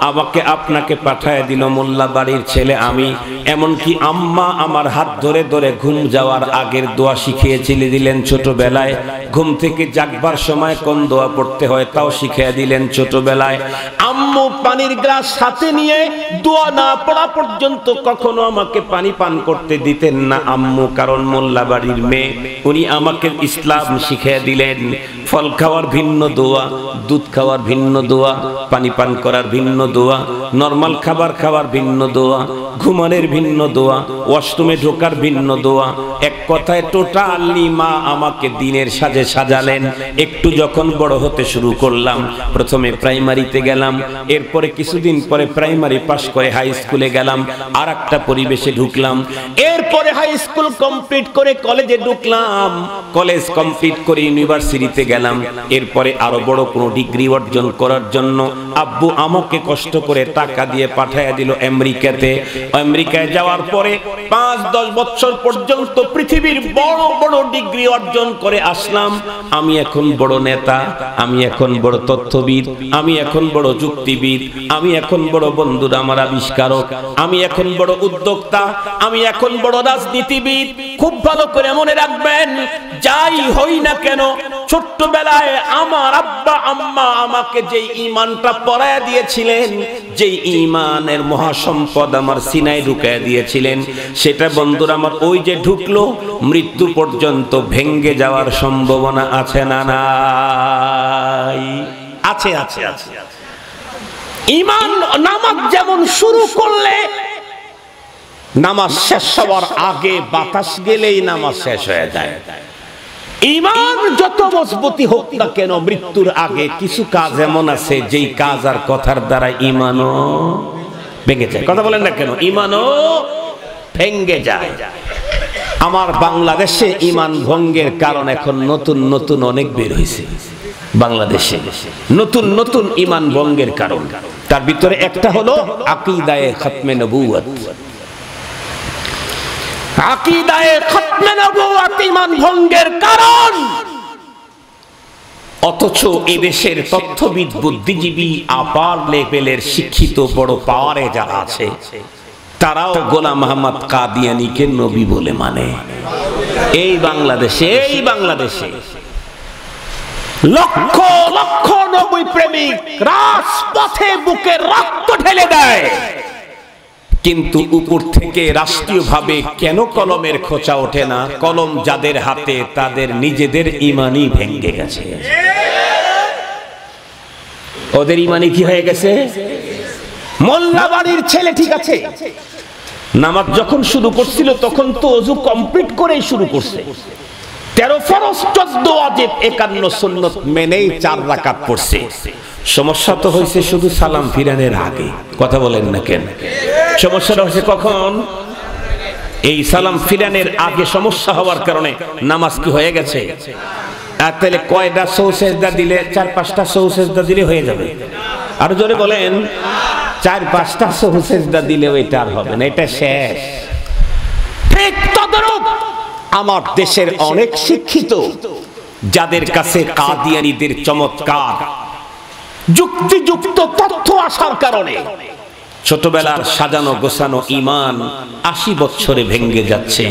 আমাকে আপনাকে পাঠায়া দিল মোল্লা বাড়ির ছেলে আমি। এমনকি আম্মা আমার হাত ধরে ধরে ঘুম যাওয়ার আগের দোয়া শিখিয়েছিলে দিলেন ছোটবেলায়, ঘুম থেকে জাগবার সময় কোন দোয়া পড়তে হয় তাও শিখিয়ে দিলেন ছোটবেলায়। আম্মু পানির গ্লাস সাথে নিয়ে দোয়া না পড়া পর্যন্ত কখনো আমাকে পানি পান করতে দিতেন না আম্মু, কারণ মোল্লা বাড়ির মেয়ে, উনি আমাকে ইসলাম শিখিয়ে দিলেন। ফল খাওয়ার ভিন্ন দোয়া, দুধ খাওয়ার ভিন্ন দোয়া, পানি পান করার ভিন্ন দোয়া, নরমাল খাবার খাওয়ার ভিন্ন দোয়া, ঘুমানোর ভিন্ন দোয়া, ওয়াশরুমে ঢোকার ভিন্ন দোয়া। এক কথায় টোটালি মা আমাকে দিনের সাজে সাজালেন। একটু যখন বড় হতে শুরু করলাম, প্রথমে প্রাইমারিতে গেলাম, এরপরে কিছুদিন পরে প্রাইমারি পাশ করে হাই স্কুলে গেলাম, আর একটা পরিবেশে ঢুকলাম, এরপরে হাই স্কুল কমপ্লিট করে কলেজে ঢুকলাম, কলেজ কমপ্লিট করে ইউনিভার্সিটিতে গেলাম, এরপরে আরো বড় কোনো ডিগ্রি অর্জন করার জন্য আব্বু আমাকে কষ্ট করে টাকা দিয়ে পাঠাইয়া দিল আমেরিকাতে। আমেরিকায় যাওয়ার পরে 5-10 বছর পর্যন্ত পৃথিবীর বড় বড় ডিগ্রি অর্জন করে আসলাম। আমি এখন বড় নেতা, আমি এখন বড় তথ্যবিদ, আমি এখন বড় যুক্তিবিদ, আমি এখন বড় বন্ধুরা আমার আবিষ্কারক, আমি এখন বড় উদ্যোক্তা, আমি এখন বড় রাজনীতিবিদ। খুব ভালো করে মনে রাখবেন, যাই হই না কেন, ছোট্টবেলায় আমার আব্বা আম্মা আমাকে যেই ঈমানটা পড়ায়া দিয়েছিলেন, যেই ঈমানের মহাসম্পদ আমার সিনায় ঢুকায়া দিয়েছিলেন, সেটা বন্ধুরা আমার ওই যে ঢুকলো, মৃত্যু পর্যন্ত ভেঙ্গে যাওয়ার সম্ভাবনা আছে না নাই? আছে, আছে, আছে। ঈমান নামাজ যেমন শুরু করলে নামাজ শেষ হওয়ার আগে বাতাস গেলেই নামাজ শেষ হয়ে যায়। ঈমান যত মজবুতি হোক না কেন, মৃত্যুর আগে কিছু কাজ এমন আছে যেই কাজ আর কথার দ্বারা ঈমানও ভেঙে যায়। কথা বলেন না কেন? ঈমানও ভেঙে যায়। আমার বাংলাদেশে ঈমান ভঙ্গের কারণ এখন নতুন নতুন অনেক বের হয়েছে। বাংলাদেশে নতুন নতুন ঈমান ভঙ্গের কারণ, তার ভিতরে একটা হলো আকীদায়ে খতমে নবুয়ত। আকীদায়ে খতমে নবুয়ত ঈমান ভঙ্গের কারণ। অথচ এদেশের তথ্যবিদ, বুদ্ধিজীবী, আপার লেভেলের শিক্ষিত বড় পাওয়ারে যারা আছে, তারাও গোলাম মোহাম্মদ কাদিয়ানীকে নবী বলে মানে। এই বাংলাদেশে লক্ষ লক্ষ নবী প্রেমিক রাজপথে বুকে রক্ত ঢেলে দেয়, কিন্তু উপর থেকে রাষ্ট্রীয়ভাবে কেন কলমের খোঁচা ওঠে না? কলম যাদের হাতে তাদের নিজেদের ঈমানই ভেঙে গেছে। ওদের ঈমানই কি হয়ে গেছে? মোল্লা বাড়ির ছেলে ঠিক আছে, নামাজ যখন শুরু করছিল তখন তো ওযু কমপ্লিট করেই শুরু করছে। 13 ফরজ 14 ওয়াজিব 51 সুন্নাত মেনেই 4 রাকাত পড়ছে। সমস্যা তো হয়েছে শুধু সালাম ফিরানোর আগে। কথা বলেন না কেন? সমস্যাটা হয়েছে কখন? এই সালাম ফিরানোর আগে সমস্যা হওয়ার কারণে নামাজ কি হয়ে গেছে? আর তাহলে কয়টা সৌসেজদা দিলে? 4-5টা সৌসেজদা দিলে হয়ে যাবে। আর জোরে বলেন, 4-5টা সৌসেজদা দিলেও এটা আর হবে না, এটা শেষ। ঠিক তদ্রূপ আমার দেশের অনেক শিক্ষিত, যাদের কাছে কাদিয়ানীদের চমৎকার যুক্তিযুক্ত তথ্য আসার কারণে ছোটবেলার সাজানো গোছানো ঈমান 80 বছরে ভেঙে যাচ্ছে।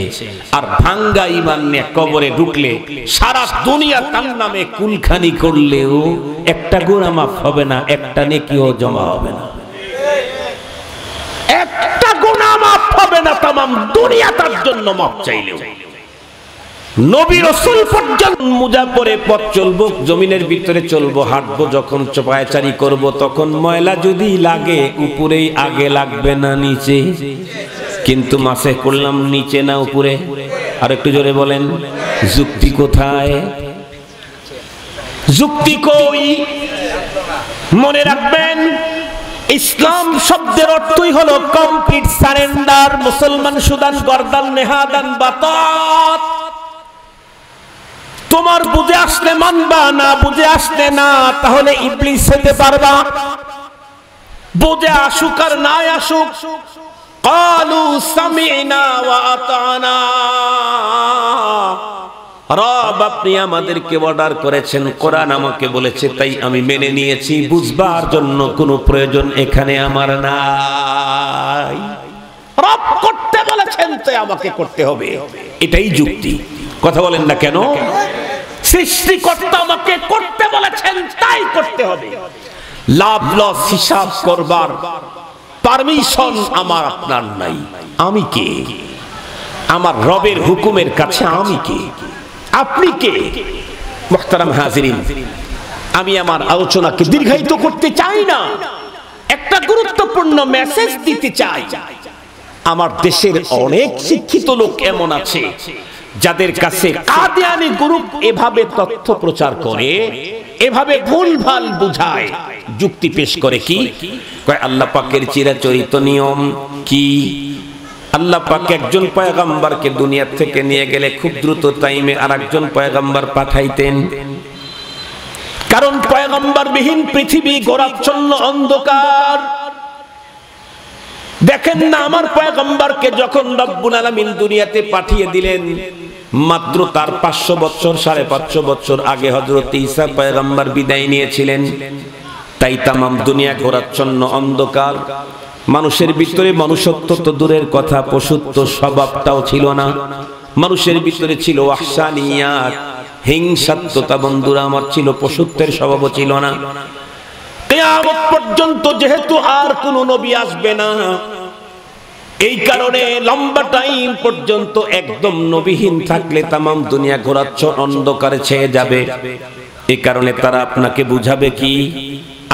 আর ভাঙ্গা ঈমান নিয়ে কবরে ঢুকলে সারা দুনিয়া তার নামে কুলখানি করলেও একটা গুনাহ মাফ হবে না, একটা নেকিও জমা হবে না। একটা গুনাহ মাফ হবে না, তামাম দুনিয়া তার জন্য মাফ চাইলেও। নবী রাসূল পর্যন্ত মুজা পরে পথ চলবো, জমিনের ভিতরে চলবো, হাঁটবো, যখন চপায়চারি করব তখন ময়লা যদি লাগে উপরেই আগে লাগবে না নিচে। কিন্তু মাসে করলাম নিচে না উপরে। আর একটু জোরে বলেন, যুক্তি কোথায়? যুক্তি কই? মনে রাখবেন, ইসলাম শব্দের অর্থই হলো কমপ্লিট সারেন্ডার। মুসলমান সুদান গর্দান নেহাদান বাতাত। তোমার বুঝে আসলে মানবা, না বুঝে আসলে না, তাহলে ইবলিস হতে পারবা। বুঝে আসুক আর না আসুক, ক্বালু সামি'না ওয়া আতা'না। রব আপনি আমাদেরকে অর্ডার করেছেন, কোরআন আমাকে বলেছে, তাই আমি মেনে নিয়েছি। বুঝবার জন্য কোনো প্রয়োজন এখানে আমার নাই। রব করতে বলেছেন তাই আমাকে করতে হবে, এটাই যুক্তি। কথা বলেন না কেন? সৃষ্টিকর্তা আমাকে করতে বলেছেন তাই করতে হবে। লাভ লস হিসাব করবার পারমিশন আমার আপনার নাই। আমি কে? আমার রবের হুকুমের কাছে আমি কে? আপনি কে? মুহতারাম হাজিরিন, আমি আমার আলোচনাকে দীর্ঘায়িত করতে চাই না, একটা গুরুত্বপূর্ণ মেসেজ দিতে চাই। আমার দেশের অনেক শিক্ষিত লোক এমন আছে যাদের কাছে কাদিয়ানী গ্রুপ এভাবে তথ্য প্রচার করে, এভাবে ভুলভাল বুঝায়, যুক্তি পেশ করে। কি কয়? আল্লাহ পাকের চিরাচরিত নিয়ম কি? আল্লাহ পাক একজন পয়গম্বরকে দুনিয়া থেকে নিয়ে গেলে খুব দ্রুত টাইমে আরেকজন পয়গম্বর পাঠাইতেন, কারণ পয়গম্বর বিহীন পৃথিবী ঘোরাচ্ছন্ন অন্ধকার। দেখেন না, আমার পয়গম্বরকে যখন রব্বুল আলামিন দুনিয়াতে পাঠিয়ে দিলেন, মাত্র তার 500 বছর 550 বছর আগে হযরত ঈসা পয়গম্বর বিদায় নিয়েছিলেন। তাই তামাম দুনিয়া ঘোরাচ্ছন্ন অন্ধকার। মানুষের ভিতরে মনুষ্যত্ব তো দূরের কথা, পশুত্ব স্বভাবটাও ছিল না। মানুষের ভিতরে ছিল ওয়াহশানিয়াত, হিংসাত্মতা। বন্ধুরা আমার, ছিল, পশুত্বের স্বভাবও ছিল না। কিয়ামত পর্যন্ত যেহেতু আর কোন নবী আসবে না, এই কারণে লম্বা টাইম পর্যন্ত একদম নবীহীন থাকলে তামাম দুনিয়া ঘোরাচ্ছ অন্ধকারে ছেয়ে যাবে। এই কারণে তারা আপনাকে বুঝাবে কি?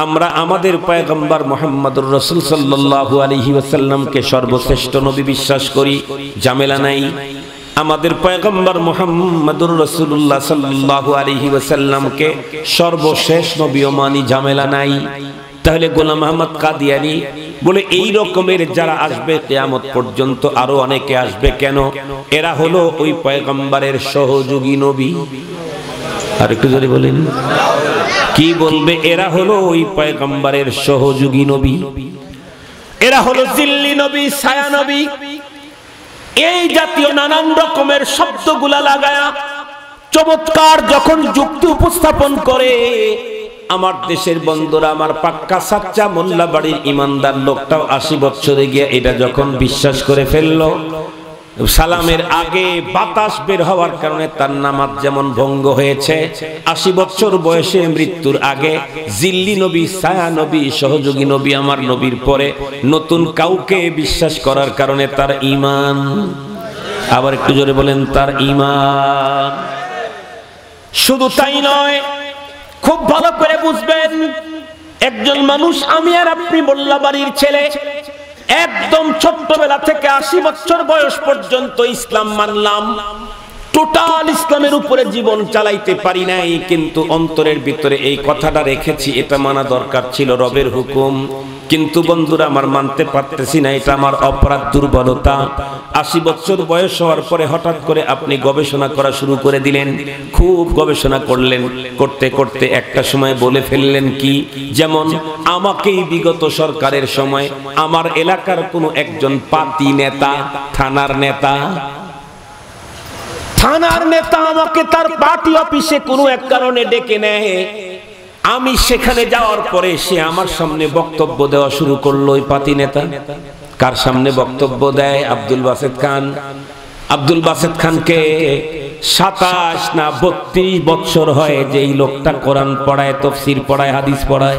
আমরা আমাদের পয়গম্বর মুহাম্মদুর রাসূল সাল্লাল্লাহু আলাইহি ওয়াসাল্লামকে সর্বশ্রেষ্ঠ নবী বিশ্বাস করি, ঝামেলা নাই। আমাদের পয়গম্বর মুহাম্মদুর রাসূলুল্লাহ সাল্লাল্লাহু আলাইহি ওয়াসাল্লামকে সর্বশেষ নবীও মানি, ঝামেলা নাই। তাহলে গোলাম আহমদ কাদিয়ানী বলে এই রকমের যারা আসবে কিয়ামত পর্যন্ত আরো অনেকে আসবে, কেন? এরা হলো ওই পয়গম্বরের সহযোগী নবী। আর একটু জোরে বলেন, কি বলবে? এরা হলো ওই পয়গম্বরের সহযোগী নবী, এরা হলো জিল্লি নবী, ছায়া নবী। এই জাতীয় নানান রকমের শব্দগুলা লাগায়া চমৎকার যখন যুক্তি উপস্থাপন করে, আমার দেশের বন্ধুরা, আমার পাক্কা সাচ্চা মোল্লা বাড়ির ইমানদার লোকটাও 80 বছরে গিয়ে এটা যখন বিশ্বাস করে ফেললো, সালামের আগে বাতাস বের হওয়ার কারণে তার নামাজ যেমন ভঙ্গ হয়েছে, 80 বছর বয়সে মৃত্যুর আগে জিল্লি নবী, ছায়া নবী, সহযোগী নবী আমার নবীর পরে নতুন কাউকে বিশ্বাস করার কারণে তার ঈমান, আবার একটু জোরে বলেন, তার ঈমান। শুধু তাই নয়, খুব ভালো করে বুঝবেন, একজন মানুষ, আমি আর আপনি মোল্লা বাড়ির ছেলে, একদম ছোট্টবেলা থেকে 80 বছর বয়স পর্যন্ত ইসলাম মানলাম, টোটাল ইসলামের উপরে জীবন চালাইতে পারি নাই, কিন্তু অন্তরের ভিতরে এই কথাটা রেখেছি, এটা মানা দরকার ছিল, রবের হুকুম। কিন্তু বন্ধুরা আমার মানতে পারতেছি না, এটা আমার অপরাধ, দুর্বলতা। 80 বছর বয়স হওয়ার পরে হঠাৎ করে আপনি গবেষণা করা শুরু করে দিলেন, খুব গবেষণা করলেন, করতে করতে একটা সময় বলে ফেললেন কি, যেমন আমাকেই বিগত সরকারের সময় আমার এলাকার কোনো একজন পাতি নেতা, থানার নেতা আমাকে তার পার্টি অফিসে কোনো এক কারণে ডেকে নেয়, আমি সেখানে যাওয়ার পরে সে আমার সামনে বক্তব্য দেওয়া শুরু করলো। ওই পাতি নেতা কার সামনে বক্তব্য দেয়? আব্দুল বাসেত খান। আব্দুল বাসেত খানকে 27 না 32 বছর হয় যে এই লোকটা কোরআন পড়ায়, তাফসীর পড়ায়, হাদিস পড়ায়।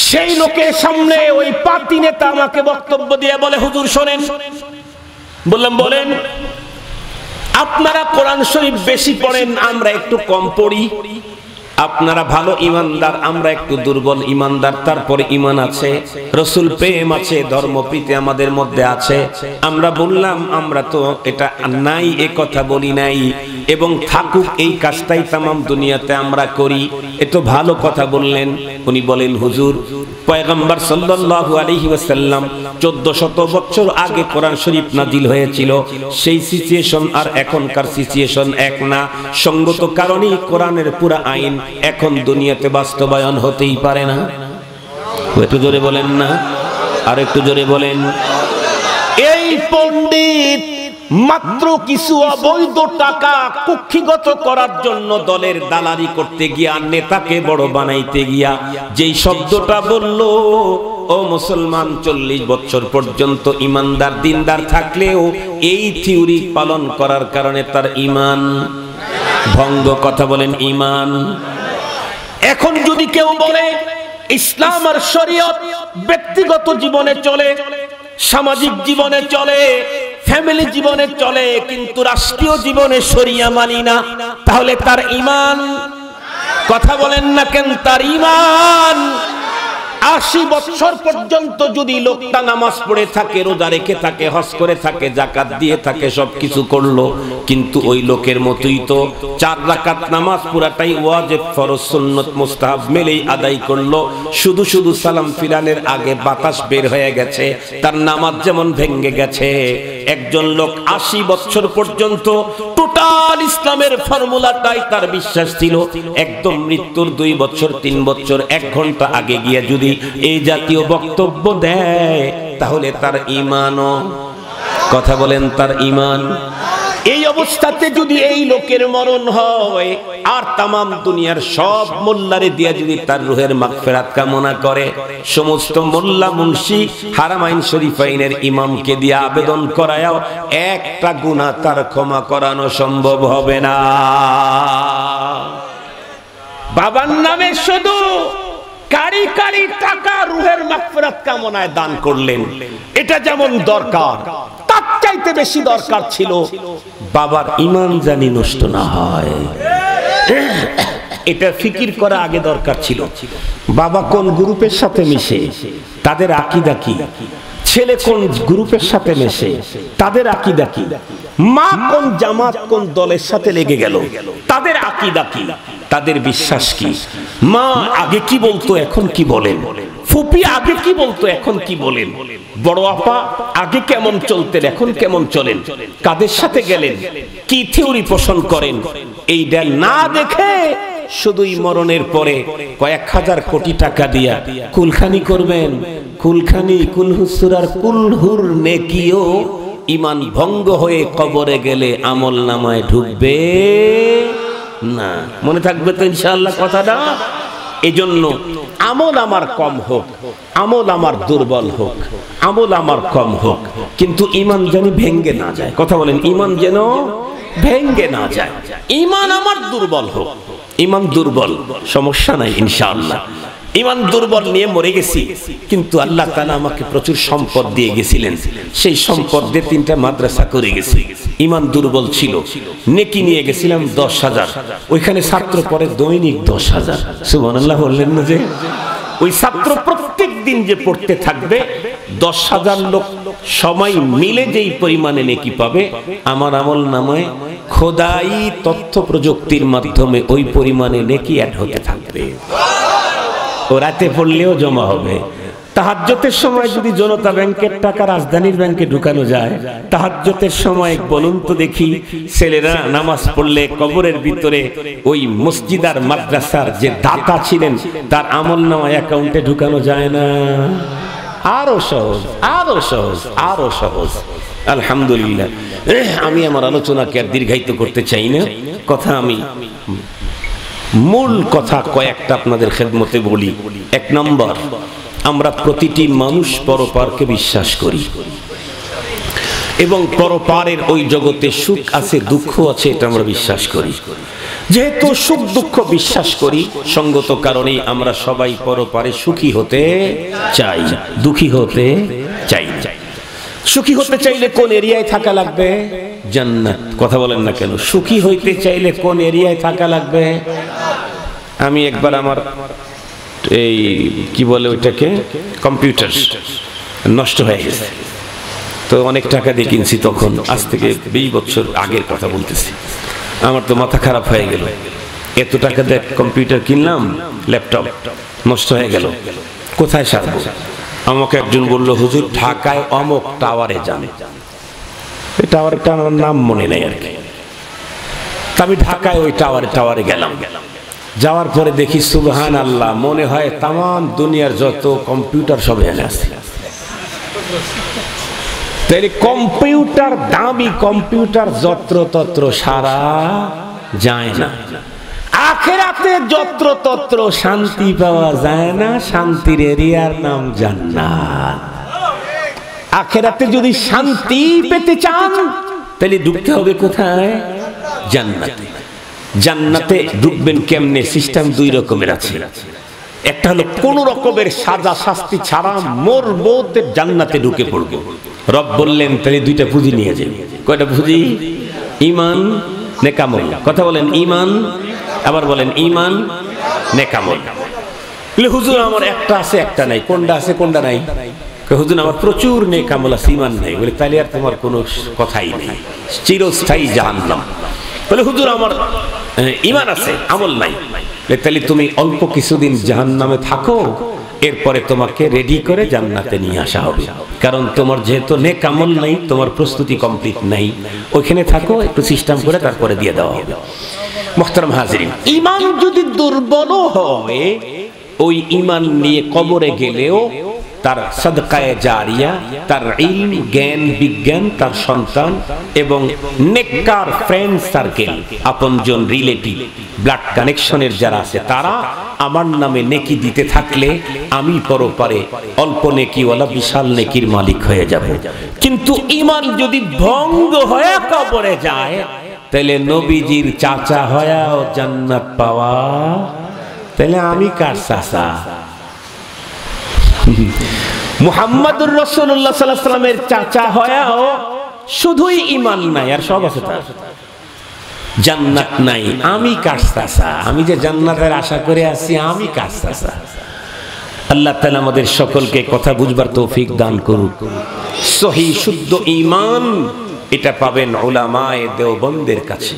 সেই লোকের সামনে ওই পাতি নেতা আমাকে বক্তব্য দিয়ে বলে, হুজুর শোনেন। বললাম বলেন। আপনারা কোরআন শরীফ বেশি পড়েন, আমরা একটু কম পড়ি। আপনারা ভালো ইমানদার, আমরা একটু দুর্বল ইমানদার। তারপরে ইমান আছে, রসুল প্রেম আছে, ধর্মপ্রীতি আমাদের মধ্যে আছে। আমরা বললাম আমরা তো এটা নাই, এ কথা বলি নাই, এবং থাকুক এই কাজটাই তামাম দুনিয়াতে আমরা করি, এ তো ভালো কথা বললেন। উনি বলেন, হুজুর পয়গম্বর সাল্লাল্লাহু আলাইহি ওয়াসাল্লাম 1400 বছর আগে কোরআন শরীফ নাজিল হয়েছিল, সেই সিচুয়েশন আর এখনকার সিচুয়েশন এক না। সঙ্গত কারণেই কোরআনের পুরা আইন এখন দুনিয়াতে বাস্তবায়ন হতেই পারে না। একটু জোরে বলেন না, আর একটু জোরে বলেন। এই পণ্ডিত মাত্র কিছু অবৈধ টাকা কুক্ষিগত করার জন্য দলের দালালি করতে গিয়া, নেতাকে বড় বানাইতে গিয়া যেই শব্দটা বলল, ও মুসলমান 40 বছর পর্যন্ত ইমানদার দিনদার থাকলেও এই থিওরি পালন করার কারণে তার ঈমান ভঙ্গ। কথা বলেন, ঈমান। এখন যদি কেউ বলে ইসলাম আর শরীয়ত ব্যক্তিগত জীবনে চলে, সামাজিক জীবনে চলে, ফ্যামিলি জীবনে চলে, কিন্তু রাষ্ট্রীয় জীবনে শরিয়া মানি না, তাহলে তার ঈমান, কথা বলেন না কেন, তার ঈমান 80 বছর পর্যন্ত যদি লোকটা নামাজ পড়ে থাকে, রোজা রেখে থাকে, হজ করে থাকে, যাকাত দিয়ে থাকে, সবকিছু করলো, কিন্তু ওই লোকের মতোই তো 4 রাকাত নামাজ পুরাটাই ওয়াজিব, ফরজ, সুন্নত, মুস্তাহাব মিলেই আদায় করলো, শুধু শুধু সালাম ফিরানের আগে বাতাস বের হয়ে গেছে, তার নামাজ যেমন ভেঙে গেছে। একজন লোক 80 বছর পর্যন্ত টোটাল ইসলামের ফর্মুলাটাই তার বিশ্বাস ছিল, একদম মৃত্যুর 2 বছর 3 বছর 1 ঘন্টা আগে গিয়ে যদি এই জাতীয় বক্তব্য দেয়, তাহলে তার ঈমানও, কথা বলেন, তার ঈমান। এই অবস্থাতে যদি এই লোকের মরণ হয়, আর তামাম দুনিয়ার সব মোল্লারে দিয়া যদি তার রুহের মাগফিরাত কামনা করে, সমস্ত মোল্লা মুন্সি হারামাইন শরীফাইনের ইমামকে দিয়ে আবেদন করায়ও একটা গুনাহ তার ক্ষমা করানো সম্ভব হবে না। বাবার নামে শুধু কারি কারি টাকা রুহের মাগফিরাত কামনায় দান করলেন, এটা যেমন দরকার, তার চাইতে বেশি দরকার ছিল বাবার ঈমান জানি নষ্ট না হয়। এটা ফিকির করা আগে দরকার ছিল। বাবা কোন গ্রুপের সাথে মিশে, তাদের আকীদা কি? ছেলে কোন গ্রুপের সাথে মেশে, তাদের আকীদা কি? মা কোন জামাত কোন দলের সাথে লেগে গেল, তাদের আকীদা কি, তাদের বিশ্বাস কি? মা আগে কি বলতো এখন কি বলেন? ফুপি আগে কি বলতো এখন কি বলেন? বড় আপা আগে কেমন চলতেন এখন কেমন চলেন? কাদের সাথে গেলেন? কি থিওরি পোষণ করেন? এইটা না দেখে শুধুই মরণের পরে কয়েক হাজার কোটি টাকা দিয়া কুলখানি করবেন। কুলখানি কুলহুসুরার কুলহুর নেকিও ঈমান ভঙ্গ হয়ে কবরে গেলে আমল নামায় ঢুকবে না। মনে থাকবে তো ইনশাআল্লাহ কথাটা? এজন্য আমল আমার কম হোক, আমল আমার দুর্বল হোক, আমল আমার কম হোক, কিন্তু ঈমান যেন ভেঙ্গে না যায়। কথা বলেন, ঈমান যেন ভেঙ্গে না যায়। ঈমান আমার দুর্বল হোক, ঈমান দুর্বল সমস্যা নাই ইনশাআল্লাহ। ঈমান দুর্বল নিয়ে মরে গেছি, কিন্তু আল্লাহ তাআলা আমাকে প্রচুর সম্পদ দিয়ে গেছিলেন, সেই সম্পদ দিয়ে 3টা মাদ্রাসা করে গেছি। ঈমান দুর্বল ছিল, নেকি নিয়ে গেছিলাম 10,000, ওইখানে ছাত্র পড়ে দৈনিক 10,000। সুবহানাল্লাহ বললেন না? যে ওই ছাত্র প্রত্যেক দিন যে পড়তে থাকবে, 10,000 লোক সময় মিলে যেই পরিমাণে নেকি পাবে, আমার আমল নামায় খোদাই তথ্য প্রযুক্তির মাধ্যমে ওই পরিমাণে নেকি অ্যাড হতে থাকবে। ও রাতে পড়লেও জমা হবে। তাহাজ্জুদের সময় যদি জনতা ব্যাংকের টাকা রাজধানীর ব্যাংকে ঢুকানো যায়, তাহাজ্জুদের সময় বলুন তো দেখি, ছেলেরা নামাজ পড়লে কবরের ভিতরে ওই মসজিদ আর মাদ্রাসার যে দাতা ছিলেন তার আমলনামা অ্যাকাউন্টে ঢুকানো যায় না? আরো সহজ, আরো সহজ, আরো সহজ। আলহামদুলিল্লাহ। আমি আমার আলোচনাকে আর দীর্ঘায়িত করতে চাই না, কথা আমি মূল কথা কয়েকটা আপনাদের খেদমতে বলি। 1 নম্বর, আমরা প্রতিটি মানুষ পরপারকে বিশ্বাস করি এবং পরপারের ওই জগতে সুখ আছে দুঃখ আছে, এটা আমরা বিশ্বাস করি। যেহেতু সুখ দুঃখ বিশ্বাস করি, সঙ্গত কারণেই আমরা সবাই পরপারে সুখী হতে চাই, দুঃখী হতে চাই। সুখী হতে চাইলে কোন এরিয়ায় থাকা লাগবে? জান্নাত। কথা বলেন না কেন? সুখী হইতে চাইলে কোন এরিয়ায় থাকা লাগবে? আমি একবার আমার এই কি বলে ওইটাকে, কম্পিউটার নষ্ট হয়ে গেছে, তো অনেক টাকা দিয়ে কিনছি, তখন আজ থেকে 20 বছর আগের কথা বলতেছি। আমার তো মাথা খারাপ হয়ে গেল, এত টাকা দিয়ে কম্পিউটার কিনলাম, ল্যাপটপ নষ্ট হয়ে গেল, কোথায় সারবো? আমাকে একজন বলল, হুজুর ঢাকায় অমুক টাওয়ারে যান। এই টাওয়ারটা আমার নাম মনে নেই আর কি। আমি ঢাকায় ওই টাওয়ারে গেলাম। যাওয়ার পরে দেখি সুবহানাল্লাহ, মনে হয় তাম দুনিয়ার যত কম্পিউটার সব এখানে আছে। তাই কম্পিউটার, দামি কম্পিউটার যত্রতত্র সারা যায় না। আখিরাতে যত্রতত্র শান্তি পাওয়া যায় না, শান্তির এরিয়ার নাম জান্নাত। আখিরাতে যদি শান্তি পেতে চান তাহলে ঢুকতে হবে কোথায়? জান্নাতে। জান্নাতে ঢুকবেন কেমনে? সিস্টেম 2 রকমের আছে। একটা হলো কোন রকমের সাজা শাস্তি ছাড়া মরবো, জান্নাতে ঢুকে পড়বো। রব বললেন তাহলে 2টা পুঁজি নিয়ে যাবে। কয়টা পুঁজি? ঈমান, নেকামল। কথা বলেন, ঈমান, আবার বলেন ঈমান, নেকামল। হুজুর আমার একটা আছে একটা নাই। কোনটা আছে কোনটা নাই? হুজুর আমার প্রচুর নেকামল আছে, ঈমান নাই। বলে তাহলে আর তোমার কোনো কথাই নেই, চিরস্থায়ী জাহান্নাম। বলে হুজুর আমার ঈমান আছে, আমল নাই। তাহলে তুমি অল্প কিছুদিন জাহান্নামে থাকো, এরপরে তোমাকে রেডি করে জান্নাতে নিয়ে আসা হবে। কারণ তোমার যেহেতু নেক আমল নাই, তোমার প্রস্তুতি কমপ্লিট নাই, ওইখানে থাকো, একটু সিস্টেম করে তারপরে দিয়ে দেওয়া হবে। মুহতারাম হাজিরিন, ঈমান যদি দুর্বল হয়, ওই ঈমান নিয়ে কবরে গেলেও তার সাদকায়ে জারিয়া, তার ইলম, জ্ঞান, বিজ্ঞান, তার সন্তান এবং নেককার ফ্রেন্ড সার্কেল, আপনজন, রিলেটিভ, ব্লাড কানেকশনের যারা আছে, তারা আমার নামে নেকি দিতে থাকলে আমি পরপারে অল্প নেকিওয়ালা বিশাল নেকির মালিক হয়ে যাব। কিন্তু ঈমান যদি ভঙ্গ হয়ে কবরে যায়, তাহলে নবীজির চাচা হয়েও জান্নাত পাওয়া, তাহলে আমি কার চাচা? মুহাম্মদুর রাসূলুল্লাহ সাল্লাল্লাহু আলাইহি ওয়াসাল্লামের চাচা হয়েও শুধুই ঈমান নাই, আর সব আছে তার। জান্নাত নাই, আমি কাশতাসা, আমি যে জান্নাতের আশা করে আছি, আমি কাশতাসা। আল্লাহ তাআলা আমাদের সকলকে কথা বুঝবার তৌফিক দান করুক। সহি শুদ্ধ ঈমান এটা পাবেন উলামায়ে দেওবন্দের কাছে।